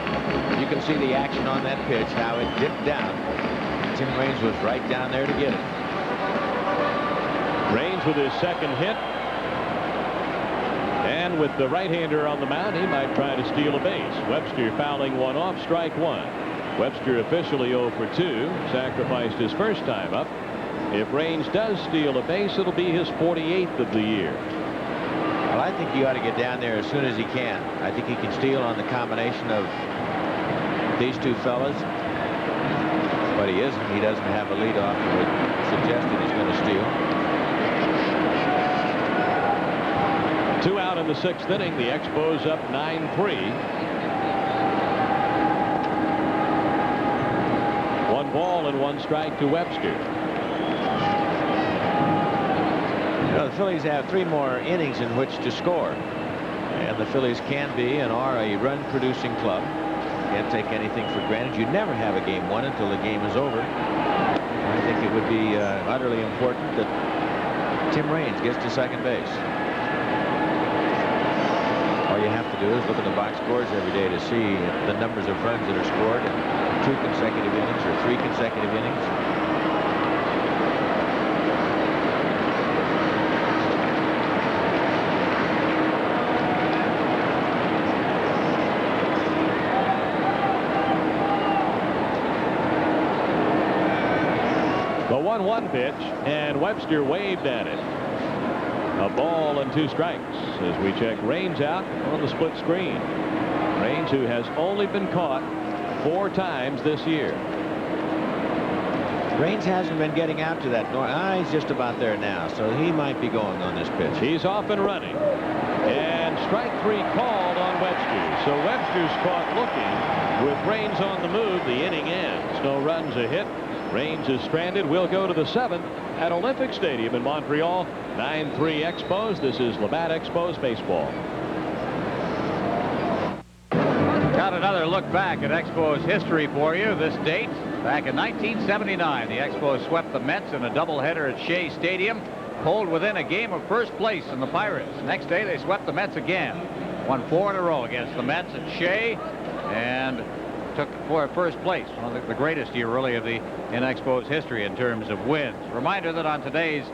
You can see the action on that pitch, how it dipped down. Tim Raines was right down there to get it. Raines with his second hit. And with the right-hander on the mound, he might try to steal a base. Webster fouling one off, strike one. Webster officially 0 for 2, sacrificed his first time up. If Raines does steal a base, it'll be his 48th of the year. Well, I think he ought to get down there as soon as he can. I think he can steal on the combination of these two fellas. But he isn't. He doesn't have a leadoff that would suggest that he's going to steal. 2 out in the 6th inning. The Expos up 9-3. 1 ball and 1 strike to Webster. The Phillies have 3 more innings in which to score. And the Phillies can be and are a run-producing club. Can't take anything for granted. You never have a game won until the game is over. I think it would be utterly important that Tim Raines gets to second base. All you have to do is look at the box scores every day to see the numbers of runs that are scored in 2 consecutive innings or 3 consecutive innings. The 1-1 pitch, and Webster waved at it. A ball and 2 strikes as we check Raines out on the split screen. Raines, who has only been caught 4 times this year. Raines hasn't been getting out to that. He's just about there now, so he might be going on this pitch. He's off and running. And strike 3 called on Webster. So Webster's caught looking. With Raines on the move, the inning ends. No runs, a hit. Raines is stranded. We'll go to the 7th at Olympic Stadium in Montreal. 9-3 Expos. This is Labatt Expos Baseball. Got another look back at Expos history for you. This date, back in 1979, the Expos swept the Mets in a doubleheader at Shea Stadium, pulled within a game of first place in the Pirates. Next day, they swept the Mets again, won 4 in a row against the Mets at Shea, and took for first place. One of the greatest year, really, in Expos history in terms of wins. Reminder that on today's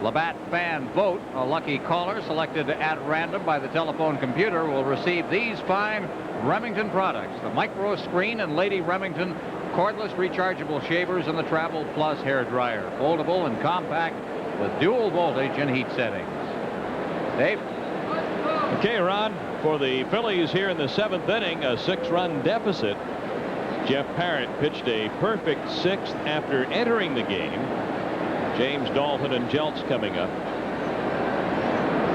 Labatt fan vote, a lucky caller selected at random by the telephone computer will receive these fine Remington products: the Micro Screen and Lady Remington cordless rechargeable shavers and the Travel Plus hair dryer, foldable and compact with dual voltage and heat settings. Dave? Okay, Ron, for the Phillies here in the 7th inning, a 6-run deficit. Jeff Parrott pitched a perfect 6th after entering the game. James Dalton and Jeltz coming up.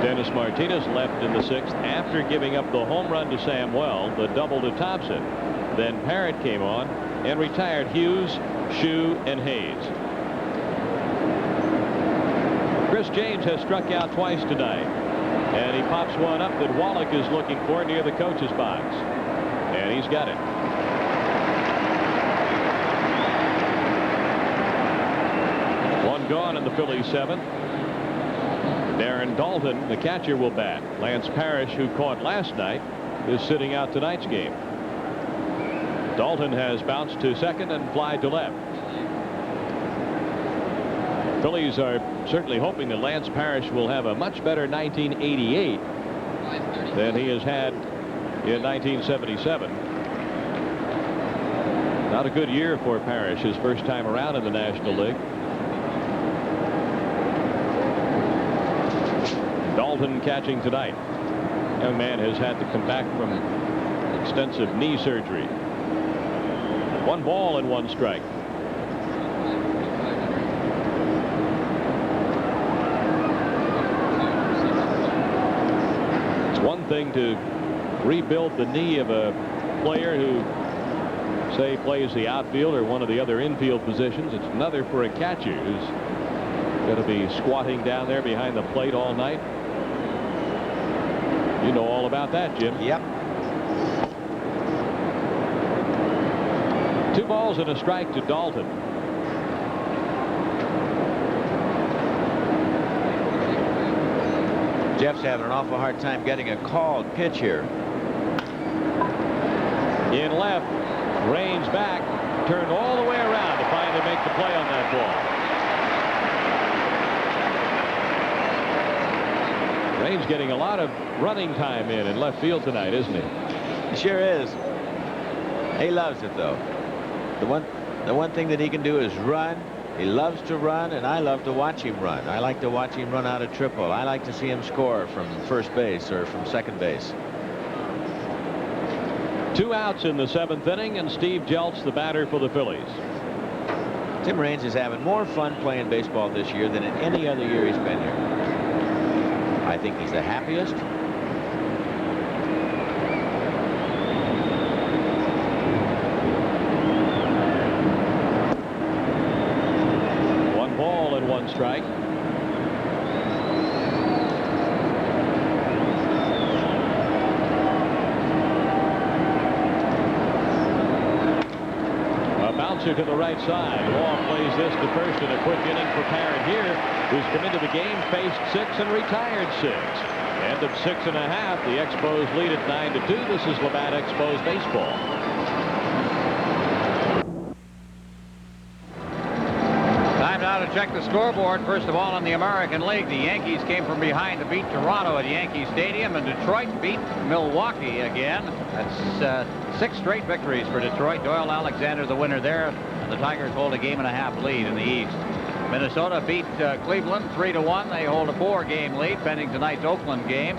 Dennis Martinez left in the 6th after giving up the home run to Samuel, the double to Thompson. Then Parrott came on and retired Hughes, Shue, and Hayes. Chris James has struck out twice tonight, and he pops one up that Wallach is looking for near the coach's box, and he's got it. One gone in the Phillies 7th. Darren Dalton, the catcher, will bat. Lance Parrish, who caught last night, is sitting out tonight's game. Dalton has bounced to second and fly to left. Phillies are certainly hoping that Lance Parrish will have a much better 1988 than he has had in 1977. Not a good year for Parrish, his first time around in the National League. Dalton catching tonight. Young man has had to come back from extensive knee surgery. 1 ball and 1 strike. It's one thing to rebuild the knee of a player who, say, plays the outfield or one of the other infield positions. It's another for a catcher who's going to be squatting down there behind the plate all night. You know all about that, Jim. Yep. 2 balls and a strike to Dalton. Jeff's having an awful hard time getting a called pitch here. In left, Raines back, turned all the way around to finally make the play on that ball. Rain's getting a lot of running time in left field tonight, isn't he? He sure is. He loves it, though. The one thing that he can do is run. He loves to run, and I love to watch him run. I like to watch him run out of triple. I like to see him score from first base or from second base. 2 outs in the 7th inning, and Steve Jeltz, the batter for the Phillies. Tim Raines is having more fun playing baseball this year than in any other year he's been here. I think he's the happiest. One strike. A bouncer to the right side. Long plays this to first in a quick inning for Parent here, who's come into the game, faced 6 and retired 6. End of 6 1/2. The Expos lead at 9-2. This is Labatt Expos Baseball. Check the scoreboard. First of all, in the American League, the Yankees came from behind to beat Toronto at Yankee Stadium, and Detroit beat Milwaukee again. That's 6 straight victories for Detroit. Doyle Alexander the winner there, and the Tigers hold a 1.5-game lead in the East. Minnesota beat Cleveland 3-1. They hold a 4-game lead pending tonight's Oakland game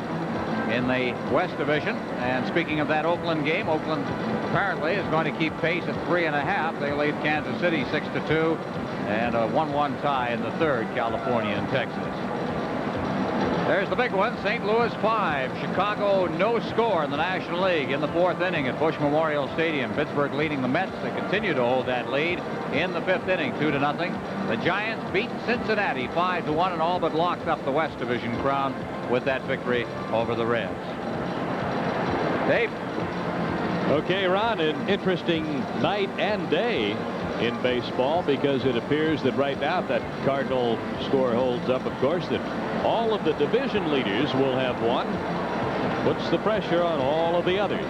in the West Division. And speaking of that Oakland game, Oakland apparently is going to keep pace at 3.5. They lead Kansas City 6-2. And a 1-1 tie in the 3rd, California and Texas. There's the big one. St. Louis 5, Chicago no score in the National League in the 4th inning at Busch Memorial Stadium. Pittsburgh leading the Mets. They continue to hold that lead in the 5th inning, 2-0. The Giants beat Cincinnati 5-1 and all but locked up the West Division crown with that victory over the Reds. Dave. Okay, Ron, an interesting night and day in baseball, because it appears that right now, if that Cardinal score holds up, of course, that all of the division leaders will have won. Puts the pressure on all of the others.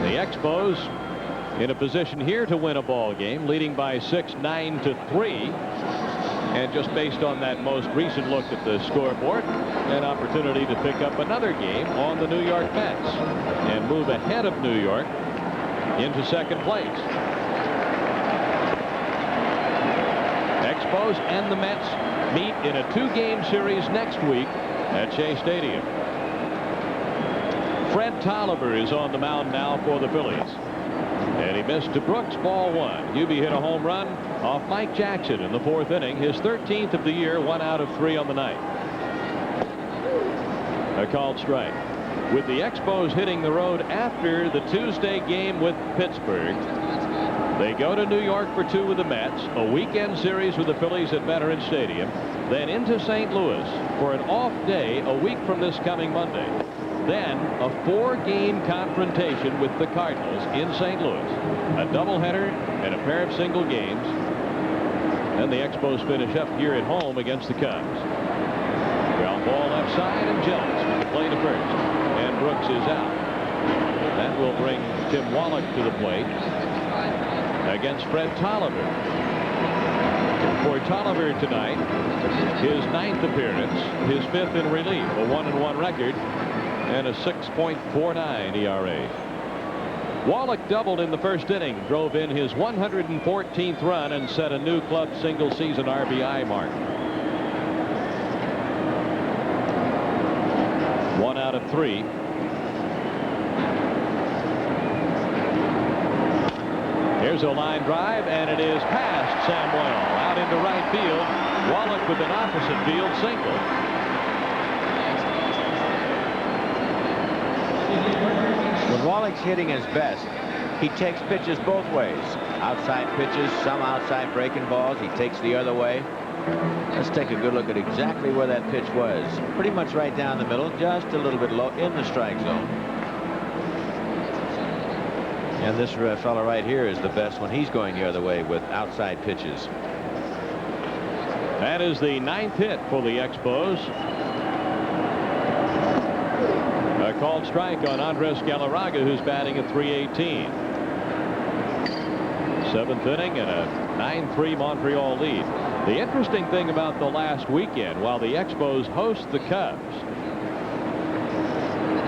The Expos in a position here to win a ball game, leading by 6, 9-3. And just based on that most recent look at the scoreboard, an opportunity to pick up another game on the New York Mets and move ahead of New York into 2nd place. Expos and the Mets meet in a 2-game series next week at Shea Stadium. Fred Tolliver is on the mound now for the Phillies. And he missed to Brooks, ball 1. Hubie hit a home run off Mike Jackson in the 4th inning, his 13th of the year, 1 out of 3 on the night. A called strike. With the Expos hitting the road after the Tuesday game with Pittsburgh, they go to New York for 2 with the Mets, a weekend series with the Phillies at Veterans Stadium, then into St. Louis for an off day a week from this coming Monday. Then a 4-game confrontation with the Cardinals in St. Louis, a doubleheader and a pair of single games. Then the Expos finish up here at home against the Cubs. Ground ball left side, and Jeltz with the play to first, and Brooks is out. That will bring Tim Wallach to the plate against Fred Tolliver. For Tolliver tonight, his 9th appearance, his 5th in relief, a 1-1 record, and a 6.49 ERA. Wallach doubled in the 1st inning, drove in his 114th run, and set a new club single-season RBI mark. 1 out of 3. Here's a line drive, and it is past Samuel out into right field. Wallach with an opposite field single. When Wallach's hitting his best, he takes pitches both ways. Outside pitches, some outside breaking balls. He takes the other way. Let's take a good look at exactly where that pitch was. Pretty much right down the middle, just a little bit low in the strike zone. And this fella right here is the best when he's going the other way with outside pitches. That is the 9th hit for the Expos. A called strike on Andres Galarraga, who's batting at .318. 7th inning and a 9-3 Montreal lead. The interesting thing about the last weekend, while the Expos host the Cubs,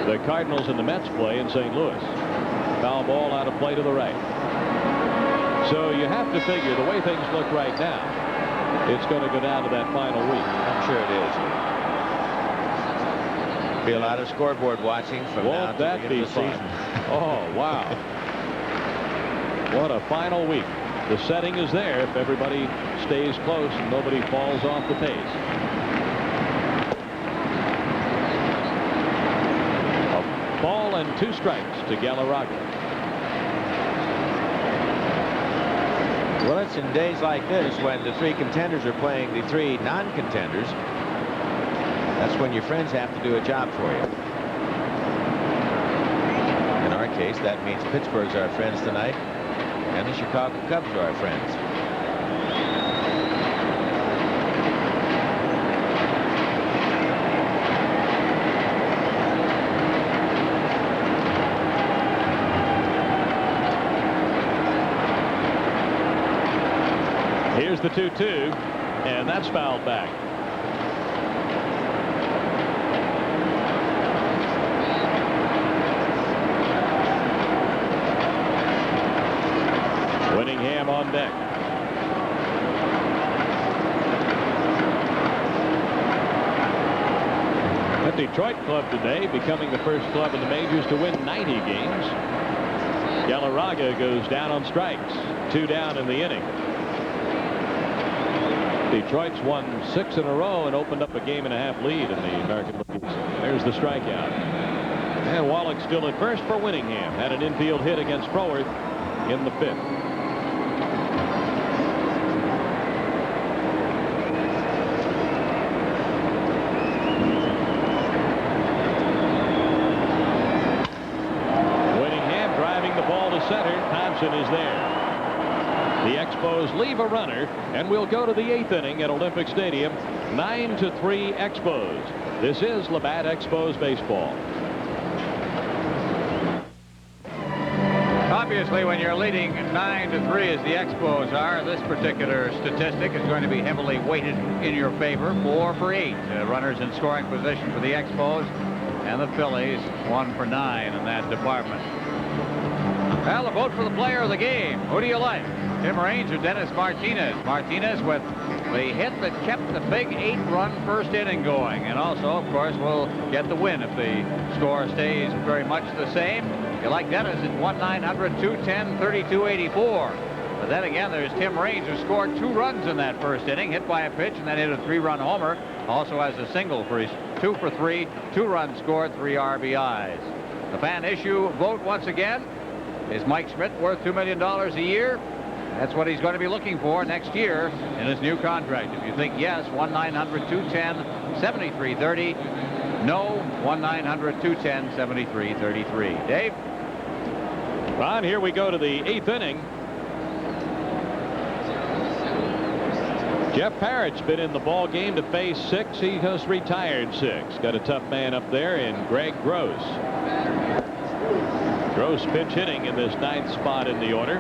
the Cardinals and the Mets play in St. Louis. Foul ball out of play to the right. So you have to figure the way things look right now, it's going to go down to that final week. I'm sure it is. Be a lot of scoreboard watching from now to the end of the season. Oh, wow. What a final week. The setting is there if everybody stays close and nobody falls off the pace. A ball and 2 strikes to Galarraga. Well, it's in days like this when the 3 contenders are playing the 3 non-contenders. That's when your friends have to do a job for you. In our case, that means Pittsburgh's our friends tonight, and the Chicago Cubs are our friends. Here's the 2-2, and that's fouled back. Winningham on deck. The Detroit club today becoming the first club in the majors to win 90 games. Galarraga goes down on strikes. 2 down in the inning. Detroit's won 6 in a row and opened up a 1.5-game lead in the American League. There's the strikeout. And Wallach still at first for Winningham. Had an infield hit against Froworth in the 5th. Winningham driving the ball to center. Thompson is there. The Expos leave a runner, and we'll go to the 8th inning at Olympic Stadium. 9-3 Expos. This is Labatt Expos Baseball. Obviously, when you're leading 9-3 as the Expos are, this particular statistic is going to be heavily weighted in your favor. 4 for 8 runners in scoring position for the Expos, and the Phillies 1 for 9 in that department. Well, a vote for the player of the game. Who do you like? Tim Raines or Dennis Martinez? Martinez with the hit that kept the big 8-run first inning going, and also, of course, will get the win if the score stays very much the same. You like Dennis at 1-900-210-3284. But then again, there's Tim Raines, who scored 2 runs in that first inning, hit by a pitch, and then hit a 3-run homer. Also has a single for his 2 for 3, 2 runs scored, 3 RBIs. The fan issue vote once again. Is Mike Schmidt worth $2 million a year? That's what he's going to be looking for next year in his new contract. If you think yes, 1-900-210-7330. No, 1-900-210-7333. Dave? Ron, here we go to the 8th inning. Jeff Parrott's been in the ball game to face 6. He has retired 6. Got a tough man up there in Greg Gross. Gross pinch hitting in this 9th spot in the order.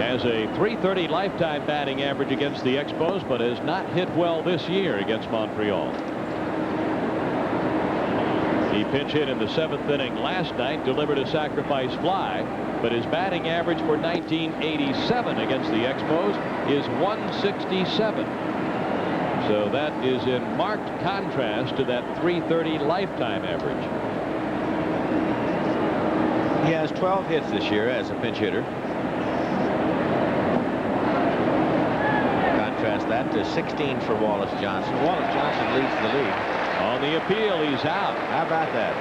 Has a .330 lifetime batting average against the Expos, but has not hit well this year against Montreal. He pinch hit in the 7th inning last night, delivered a sacrifice fly, but his batting average for 1987 against the Expos is .167. So that is in marked contrast to that .330 lifetime average. He has 12 hits this year as a pinch hitter. Contrast that to 16 for Wallace Johnson. Wallace Johnson leads the league. On the appeal, he's out. How about that?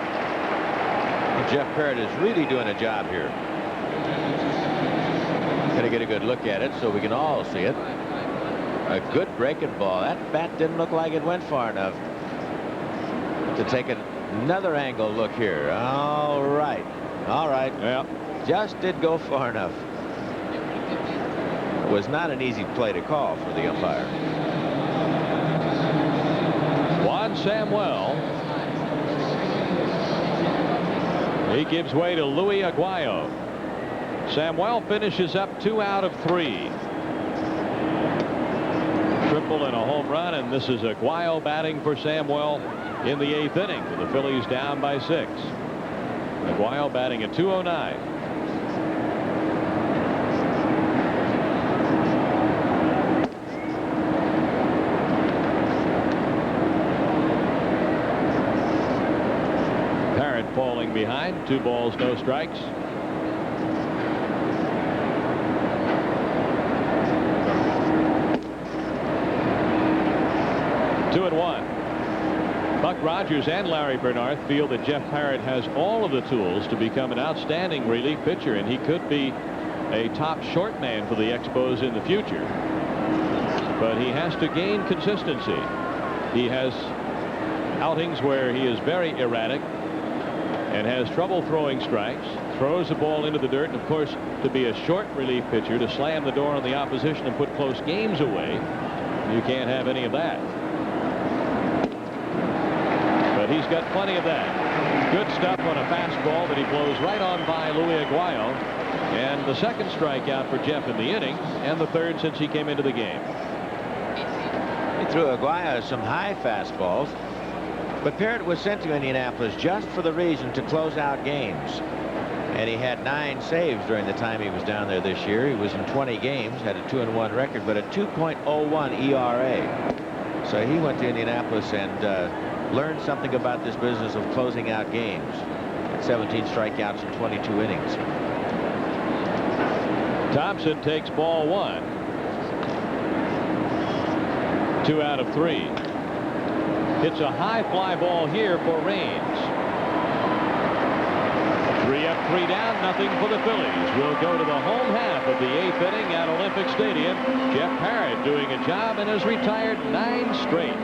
And Jeff Parrott is really doing a job here. Got to get a good look at it so we can all see it. A good breaking ball. That bat didn't look like it went far enough to take another angle look here. All right. All right. Yeah. Just did go far enough. It was not an easy play to call for the umpire. Juan Samuel. He gives way to Louis Aguayo. Samuel finishes up 2 out of 3. Triple and a home run, and this is Aguayo batting for Samuel. in the 8th inning with the Phillies down by 6. Aguayo batting at .209. Parrott falling behind. 2 balls, no strikes. Two and one. Buck Rogers and Larry Bernard feel that Jeff Parrott has all of the tools to become an outstanding relief pitcher, and he could be a top short man for the Expos in the future. But he has to gain consistency. He has outings where he is very erratic and has trouble throwing strikes, throws the ball into the dirt, and of course, to be a short relief pitcher, to slam the door on the opposition and put close games away, you can't have any of that. But he's got plenty of that. Good stuff on a fastball that he blows right on by Louis Aguayo. And the second strikeout for Jeff in the inning, and the third since he came into the game. He threw Aguayo some high fastballs, but Parrott was sent to Indianapolis just for the reason to close out games. And he had 9 saves during the time he was down there this year. He was in 20 games, had a 2-1 record, but a 2.01 ERA. So he went to Indianapolis and learned something about this business of closing out games. 17 strikeouts in 22 innings. Thompson takes ball 1. 2 out of 3. Hits a high fly ball here for Raines. 3 up, 3 down, nothing for the Phillies. We'll go to the home half of the 8th inning at Olympic Stadium. Jeff Parrott doing a job and has retired 9 straight.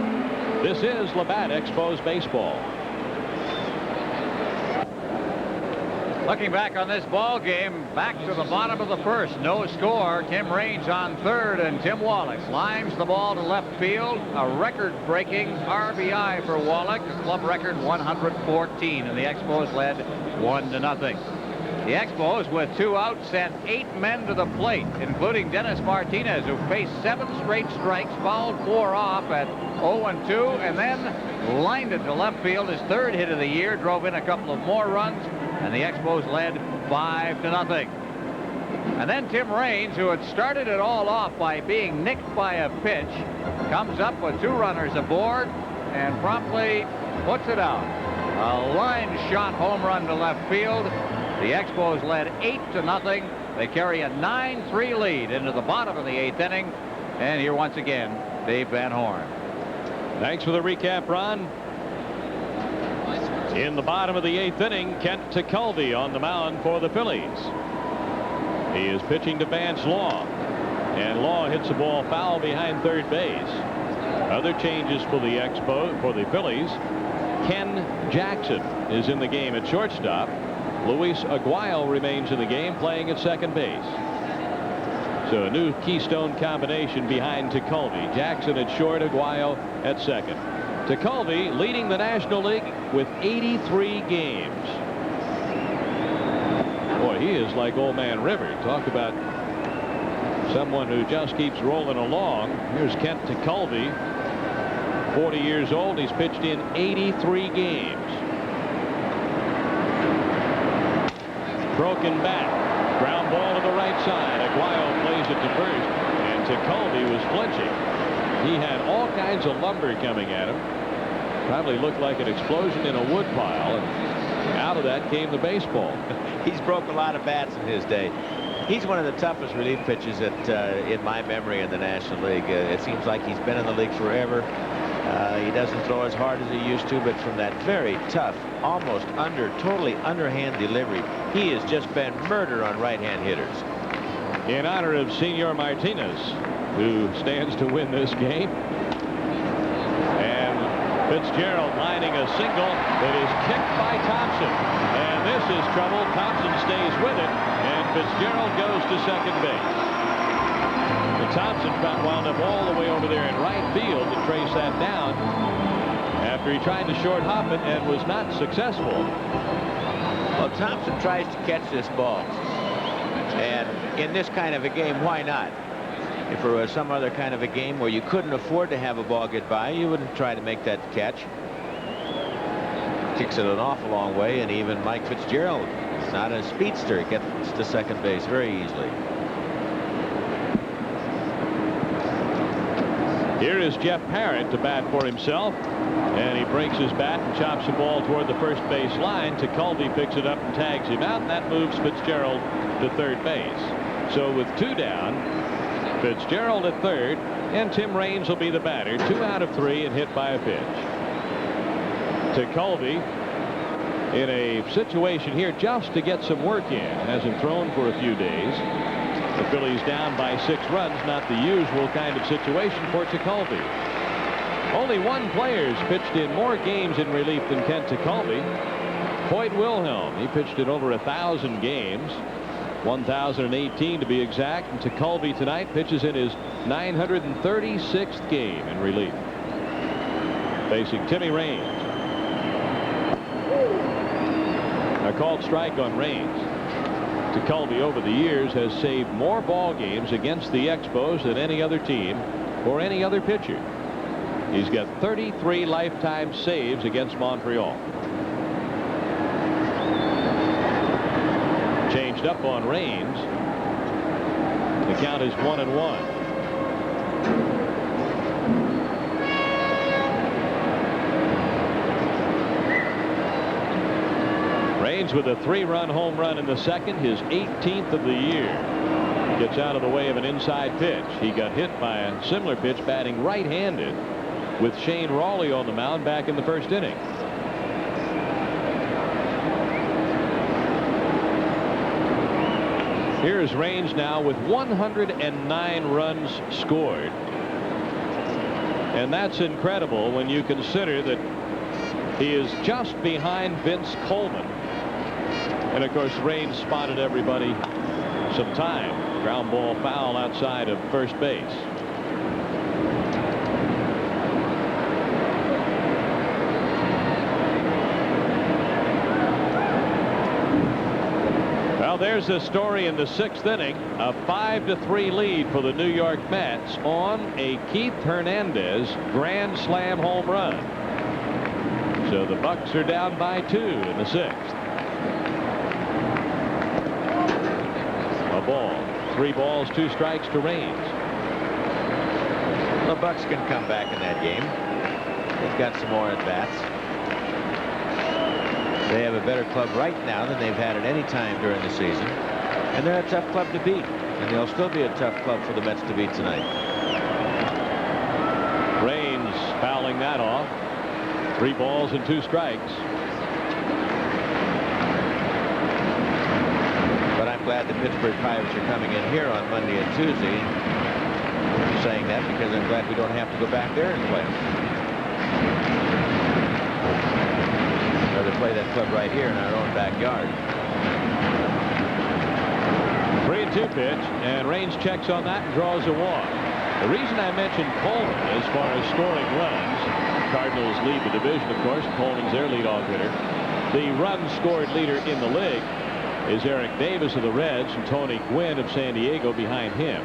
This is Labatt Expos Baseball. Looking back on this ball game, back to the bottom of the first, no score. Tim Raines on third, and Tim Wallach lines the ball to left field. A record-breaking RBI for Wallach, a club record 114, and the Expos led 1-0. The Expos, with 2 outs, sent 8 men to the plate, including Dennis Martinez, who faced 7 straight strikes, fouled 4 off at 0-2, and then lined it to left field. His 3rd hit of the year, drove in a couple of more runs, and the Expos led 5-0. And then Tim Raines, who had started it all off by being nicked by a pitch, comes up with 2 runners aboard and promptly puts it out. A line shot home run to left field. The Expos led 8-0. They carry a 9-3 lead into the bottom of the 8th inning. And here once again, Dave Van Horn. Thanks for the recap, Ron. In the bottom of the 8th inning, Kent Tekulve on the mound for the Phillies. He is pitching to Vance Law, and Law hits the ball foul behind third base. Other changes for the Phillies. Ken Jackson is in the game at shortstop. Luis Aguayo remains in the game, playing at second base. So a new keystone combination behind Tekulve. Jackson at short, Aguayo at second. Tekulve leading the National League with 83 games. Boy, he is like Old Man River. Talk about someone who just keeps rolling along. Here's Kent Tekulve, 40 years old. He's pitched in 83 games. Broken bat. Ground ball to the right side. Aguayo plays it to first, and Tekulve was flinching. He had all kinds of lumber coming at him. Probably looked like an explosion in a wood pile, and out of that came the baseball. He's broke a lot of bats in his day. He's one of the toughest relief pitchers in my memory in the National League. It seems like he's been in the league forever. He doesn't throw as hard as he used to, but from that very tough, almost totally underhand delivery, he has just been murder on right-hand hitters. In honor of Senor Martinez, who stands to win this game. And Fitzgerald lining a single that is kicked by Thompson. And this is trouble. Thompson stays with it, and Fitzgerald goes to second base. And Thompson wound up all the way over there in right field to trace that down after he tried to short hop it and was not successful. Well, Thompson tries to catch this ball. And in this kind of a game, why not? If there was some other kind of a game where you couldn't afford to have a ball get by, you wouldn't try to make that catch. Kicks it an awful long way, and even Mike Fitzgerald, not a speedster, gets to second base very easily. Here is Jeff Parrott to bat for himself, and he breaks his bat and chops the ball toward the first base line. Colby picks it up and tags him out, and that moves Fitzgerald to third base. So with 2 down, Fitzgerald at third, and Tim Raines will be the batter. 2 out of 3 and hit by a pitch. Colby in a situation here just to get some work in. Hasn't thrown for a few days. The Phillies down by 6 runs, not the usual kind of situation for Colby. Only one player's pitched in more games in relief than Kent Colby. Hoyt Wilhelm. He pitched in over 1,000 games, 1,018 to be exact. And Colby tonight pitches in his 936th game in relief, facing Timmy Raines. A called strike on Raines. Colby over the years has saved more ball games against the Expos than any other team or any other pitcher. He's got 33 lifetime saves against Montreal. Changed up on Raines. The count is 1-1. Raines with a 3-run home run in the second, his 18th of the year. Gets out of the way of an inside pitch. He got hit by a similar pitch batting right-handed with Shane Rawley on the mound back in the first inning. Here's Raines now with 109 runs scored. And that's incredible when you consider that he is just behind Vince Coleman. And of course, Raines spotted everybody some time. Ground ball foul outside of first base. Well, there's a story in the 6th inning. A 5-3 lead for the New York Mets on a Keith Hernandez grand slam home run. So the Bucks are down by 2 in the 6th. A ball. 3 balls, 2 strikes to Raines. The Bucks can come back in that game. They've got some more at bats. They have a better club right now than they've had at any time during the season, and they're a tough club to beat, and they'll still be a tough club for the Mets to beat tonight. Raines fouling that off. 3 balls and 2 strikes. But I'm glad the Pittsburgh Pirates are coming in here on Monday and Tuesday. I'm saying that because I'm glad we don't have to go back there and play them. I'd rather play that club right here in our own backyard. 3-2 pitch, and Raines checks on that and draws a walk. The reason I mentioned Coleman as far as scoring runs, Cardinals lead the division, of course. Coleman's their leadoff hitter. The run scored leader in the league is Eric Davis of the Reds and Tony Gwynn of San Diego behind him.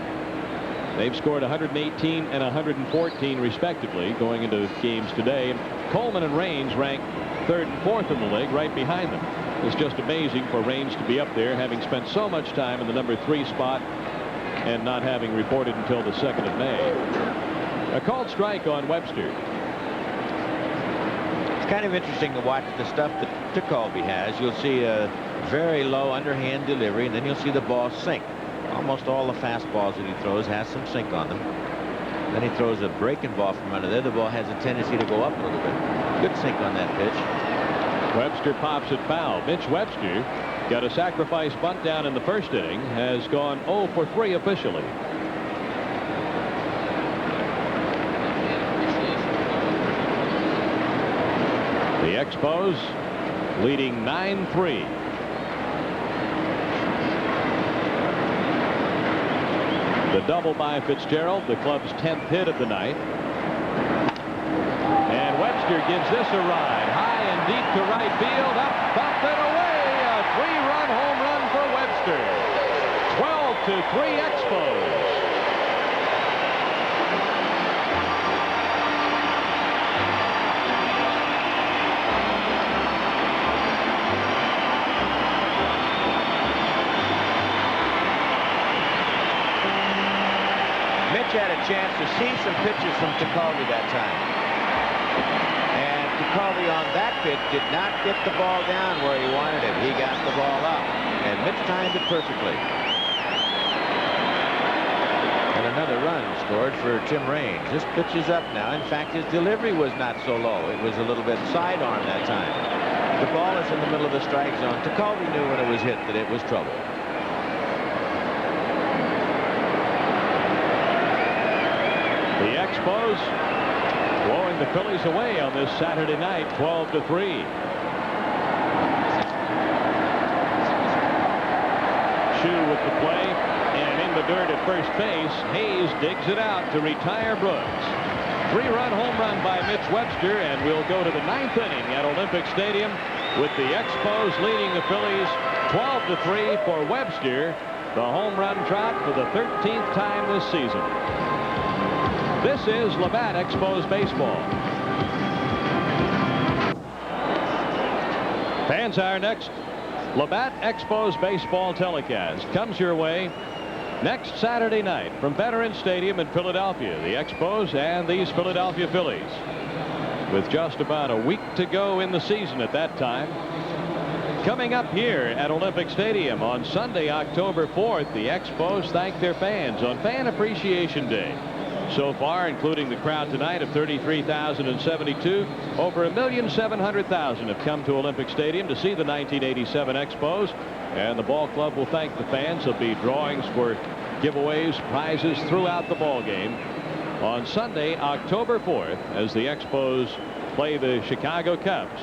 They've scored 118 and 114 respectively going into games today. And Coleman and Raines rank 3rd and 4th in the league, right behind them. It's just amazing for Raines to be up there, having spent so much time in the number 3 spot and not having reported until the 2nd of May. A called strike on Webster. It's kind of interesting to watch the stuff that Colby has. You'll see a very low underhand delivery, and then you'll see the ball sink. Almost all the fastballs that he throws has some sink on them. Then he throws a breaking ball from under there. The ball has a tendency to go up a little bit. Good sink on that pitch. Webster pops it foul. Mitch Webster got a sacrifice bunt down in the first inning, has gone 0 for 3 officially. The Expos leading 9-3. The double by Fitzgerald, the club's 10th hit of the night. And Webster gives this a ride. High and deep to right field. Up, bumped it away. A 3-run home run for Webster. 12-3 Expos. chance to see some pitches from Tekulve that time. And Tekulve on that pitch did not get the ball down where he wanted it. He got the ball up, and Mitch timed it perfectly. And another run scored for Tim Raines. This pitch is up now. In fact, his delivery was not so low. It was a little bit sidearm that time. The ball is in the middle of the strike zone. Tekulve knew when it was hit that it was trouble. The Expos blowing the Phillies away on this Saturday night, 12-3. Shue with the play, and in the dirt at first base. Hayes digs it out to retire Brooks. 3-run home run by Mitch Webster, and we'll go to the 9th inning at Olympic Stadium with the Expos leading the Phillies 12-3 for Webster, the home run trot for the 13th time this season. This is Labatt Expos Baseball. Fans, our next Labatt Expos Baseball telecast comes your way next Saturday night from Veterans Stadium in Philadelphia. The Expos and these Philadelphia Phillies, with just about a week to go in the season at that time. Coming up here at Olympic Stadium on Sunday, October 4th, the Expos thank their fans on Fan Appreciation Day. So far, including the crowd tonight of 33,072, over 1,700,000 have come to Olympic Stadium to see the 1987 Expos, and the ball club will thank the fans. There'll be drawings for giveaways, prizes throughout the ball game on Sunday, October 4th, as the Expos play the Chicago Cubs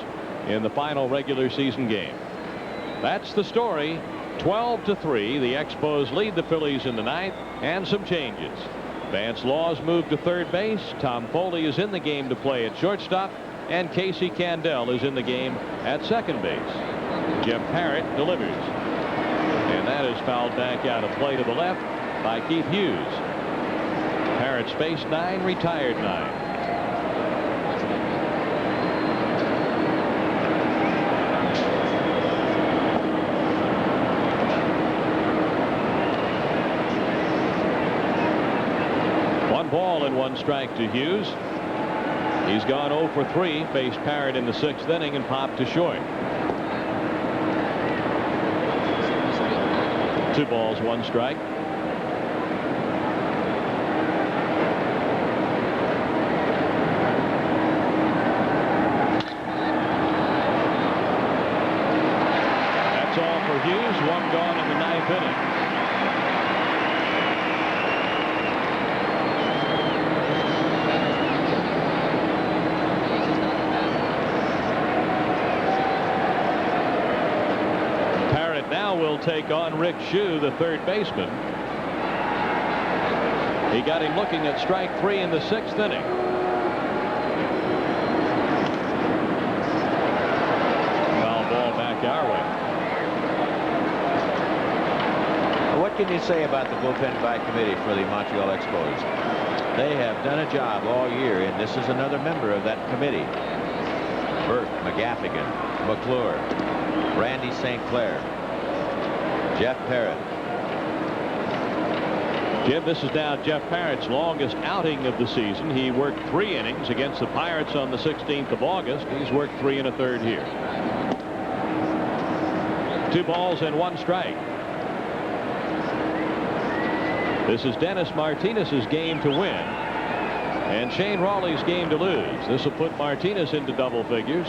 in the final regular season game. That's the story. 12-3. The Expos lead the Phillies in the 9th, and some changes. Vance Laws moved to third base. Tom Foley is in the game to play at shortstop, and Casey Candell is in the game at second base. Jeff Parrott delivers, and that is fouled back out of play to the left by Keith Hughes. Parrott spaced 9, retired 9. Ball and 1 strike to Hughes. He's gone 0 for 3, faced Parrott in the 6th inning and popped to short. 2 balls, 1 strike. That's all for Hughes. 1 gone in the 9th inning. Will take on Rick Shue, the third baseman. He got him looking at strike 3 in the 6th inning. Foul ball back our way. What can you say about the bullpen by committee for the Montreal Expos? They have done a job all year, and this is another member of that committee. Burke, McGaffigan, McClure, Randy St. Clair, Jeff Parrott. Jim, this is now Jeff Parrott's longest outing of the season. He worked 3 innings against the Pirates on the 16th of August. He's worked 3 1/3 here. 2 balls and 1 strike. This is Dennis Martinez's game to win, and Shane Rawley's game to lose. This will put Martinez into double figures.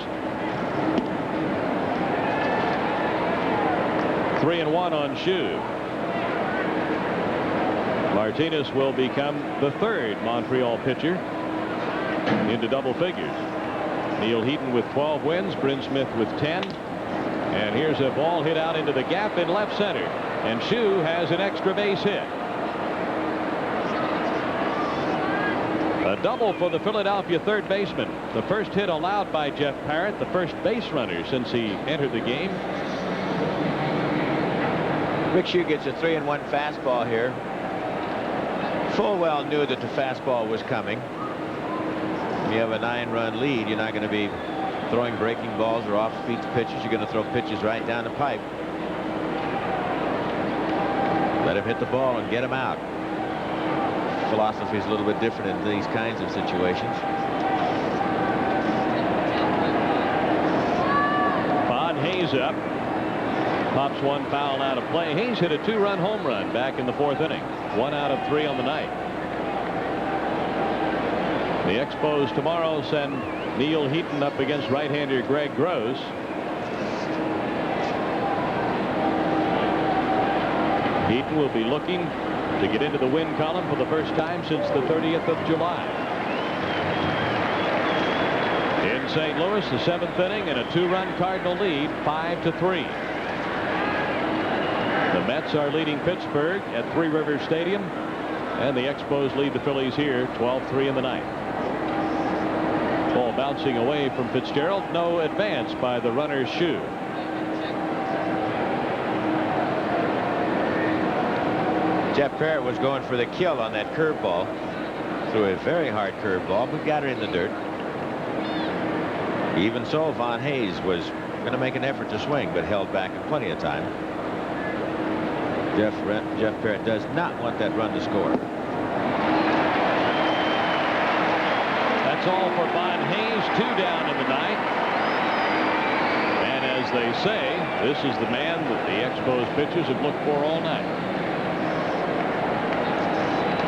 3-1 on Shue. Martinez will become the 3rd Montreal pitcher into double figures. Neil Heaton with 12 wins, Bryn Smith with 10. And here's a ball hit out into the gap in left center, and Shue has an extra base hit. A double for the Philadelphia third baseman. The first hit allowed by Jeff Parrott, the first base runner since he entered the game. Rick Shue gets a 3-1 fastball here. Full well knew that the fastball was coming. When you have a 9-run lead, you're not going to be throwing breaking balls or off-speed pitches. You're going to throw pitches right down the pipe. Let him hit the ball and get him out. philosophy is a little bit different in these kinds of situations. Hayes up. Pops one foul out of play. Hayes hit a 2-run home run back in the 4th inning. 1 out of 3 on the night. The Expos tomorrow send Neil Heaton up against right-hander Greg Gross. Heaton will be looking to get into the win column for the first time since the 30th of July. In St. Louis, the 7th inning and a 2-run Cardinal lead, 5-3. The Mets are leading Pittsburgh at Three Rivers Stadium, and the Expos lead the Phillies here 12-3 in the ninth. Ball bouncing away from Fitzgerald. No advance by the runner's shoe. Jeff Parrott was going for the kill on that curveball. Threw a very hard curveball, but got it in the dirt. Even so, Von Hayes was going to make an effort to swing, but held back in plenty of time. Jeff Parrott does not want that run to score. That's all for Von Hayes. 2 down in the ninth. And as they say, this is the man that the Expos pitchers have looked for all night.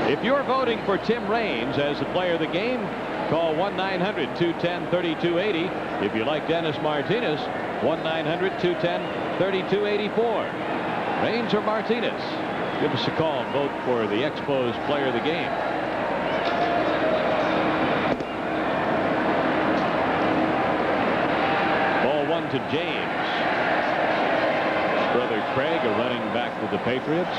If you're voting for Tim Raines as the player of the game, call 1-900-210-3280. If you like Dennis Martinez, 1-900-210-3284. Raines or Martinez? Give us a call and vote for the Expos player of the game. Ball 1 to James. His brother Craig, a running back with the Patriots.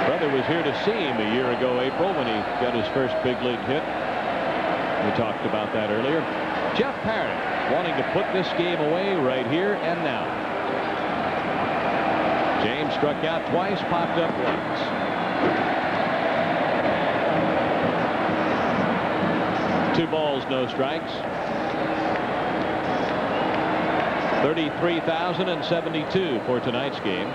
Brother was here to see him a year ago, April, when he got his first big league hit. We talked about that earlier. Jeff Parrott wanting to put this game away right here and now. James struck out twice, popped up once. Two balls, no strikes. 33,072 for tonight's game.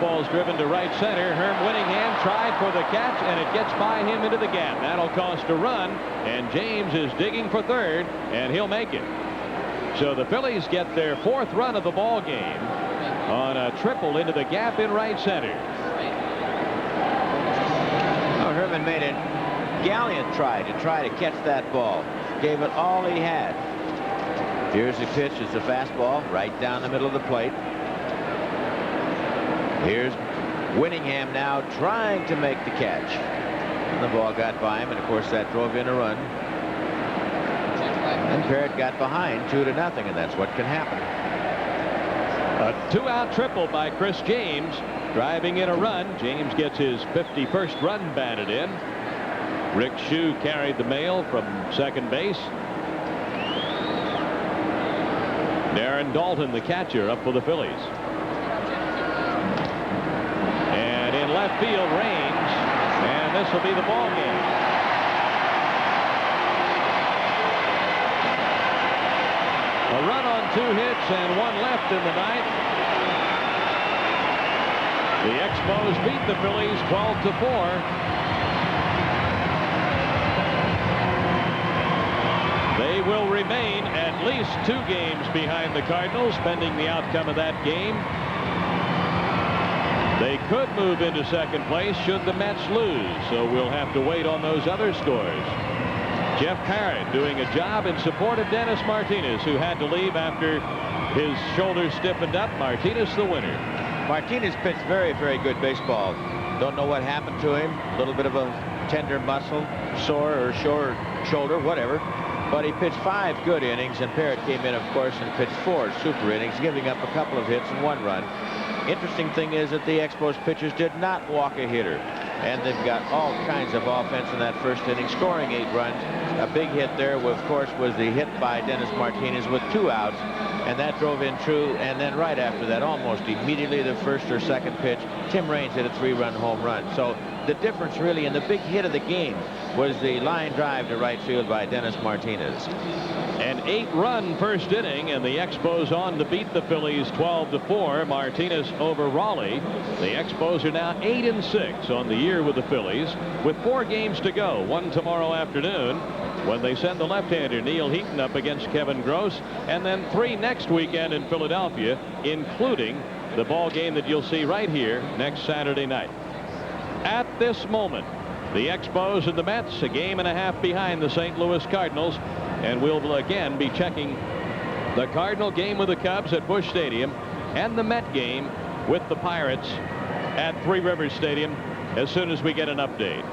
Ball's driven to right center. Herm Winningham tried for the catch, and it gets by him into the gap. That'll cost a run, and James is digging for third, and he'll make it. So the Phillies get their 4th run of the ball game on a triple into the gap in right center. Oh, Herman made a gallant try to catch that ball. Gave it all he had. Here's the pitch. It's a fastball right down the middle of the plate. Here's Winningham now trying to make the catch. And the ball got by him, and of course that drove in a run. And Parrott got behind 2-0, and that's what can happen. A 2-out triple by Chris James, driving in a run. James gets his 51st run batted in. Rick Shue carried the mail from second base. Darren Dalton, the catcher, up for the Phillies. Left field, Raines, and this will be the ball game. A run on 2 hits and 1 left in the ninth. The Expos beat the Phillies 12-4. They will remain at least 2 games behind the Cardinals, pending the outcome of that game. They could move into second place should the Mets lose, so we'll have to wait on those other scores. Jeff Parrott doing a job in support of Dennis Martinez, who had to leave after his shoulder stiffened up. Martinez the winner. Martinez pitched very, very good baseball. Don't know what happened to him. A little bit of a tender muscle, sore or short shoulder, whatever. But he pitched 5 good innings, and Parrott came in, of course, and pitched 4 super innings, giving up a couple of hits and 1 run. Interesting thing is that the Expos pitchers did not walk a hitter, and they've got all kinds of offense in that first inning, scoring 8 runs. A big hit there, of course, was the hit by Dennis Martinez with 2 outs, and that drove in True. And then right after that, almost immediately, the first or second pitch, Tim Raines hit a 3-run home run. So the difference really, and the big hit of the game was the line drive to right field by Dennis Martinez. An 8-run first inning, and the Expos on to beat the Phillies 12-4. Martinez over Raleigh. The Expos are now 8-6 on the year with the Phillies, with 4 games to go. One tomorrow afternoon when they send the left-hander Neil Heaton up against Kevin Gross, and then 3 next weekend in Philadelphia, including the ball game that you'll see right here next Saturday night. At this moment, the Expos and the Mets a game and a half behind the St. Louis Cardinals, and we'll again be checking the Cardinal game with the Cubs at Busch Stadium and the Met game with the Pirates at Three Rivers Stadium as soon as we get an update.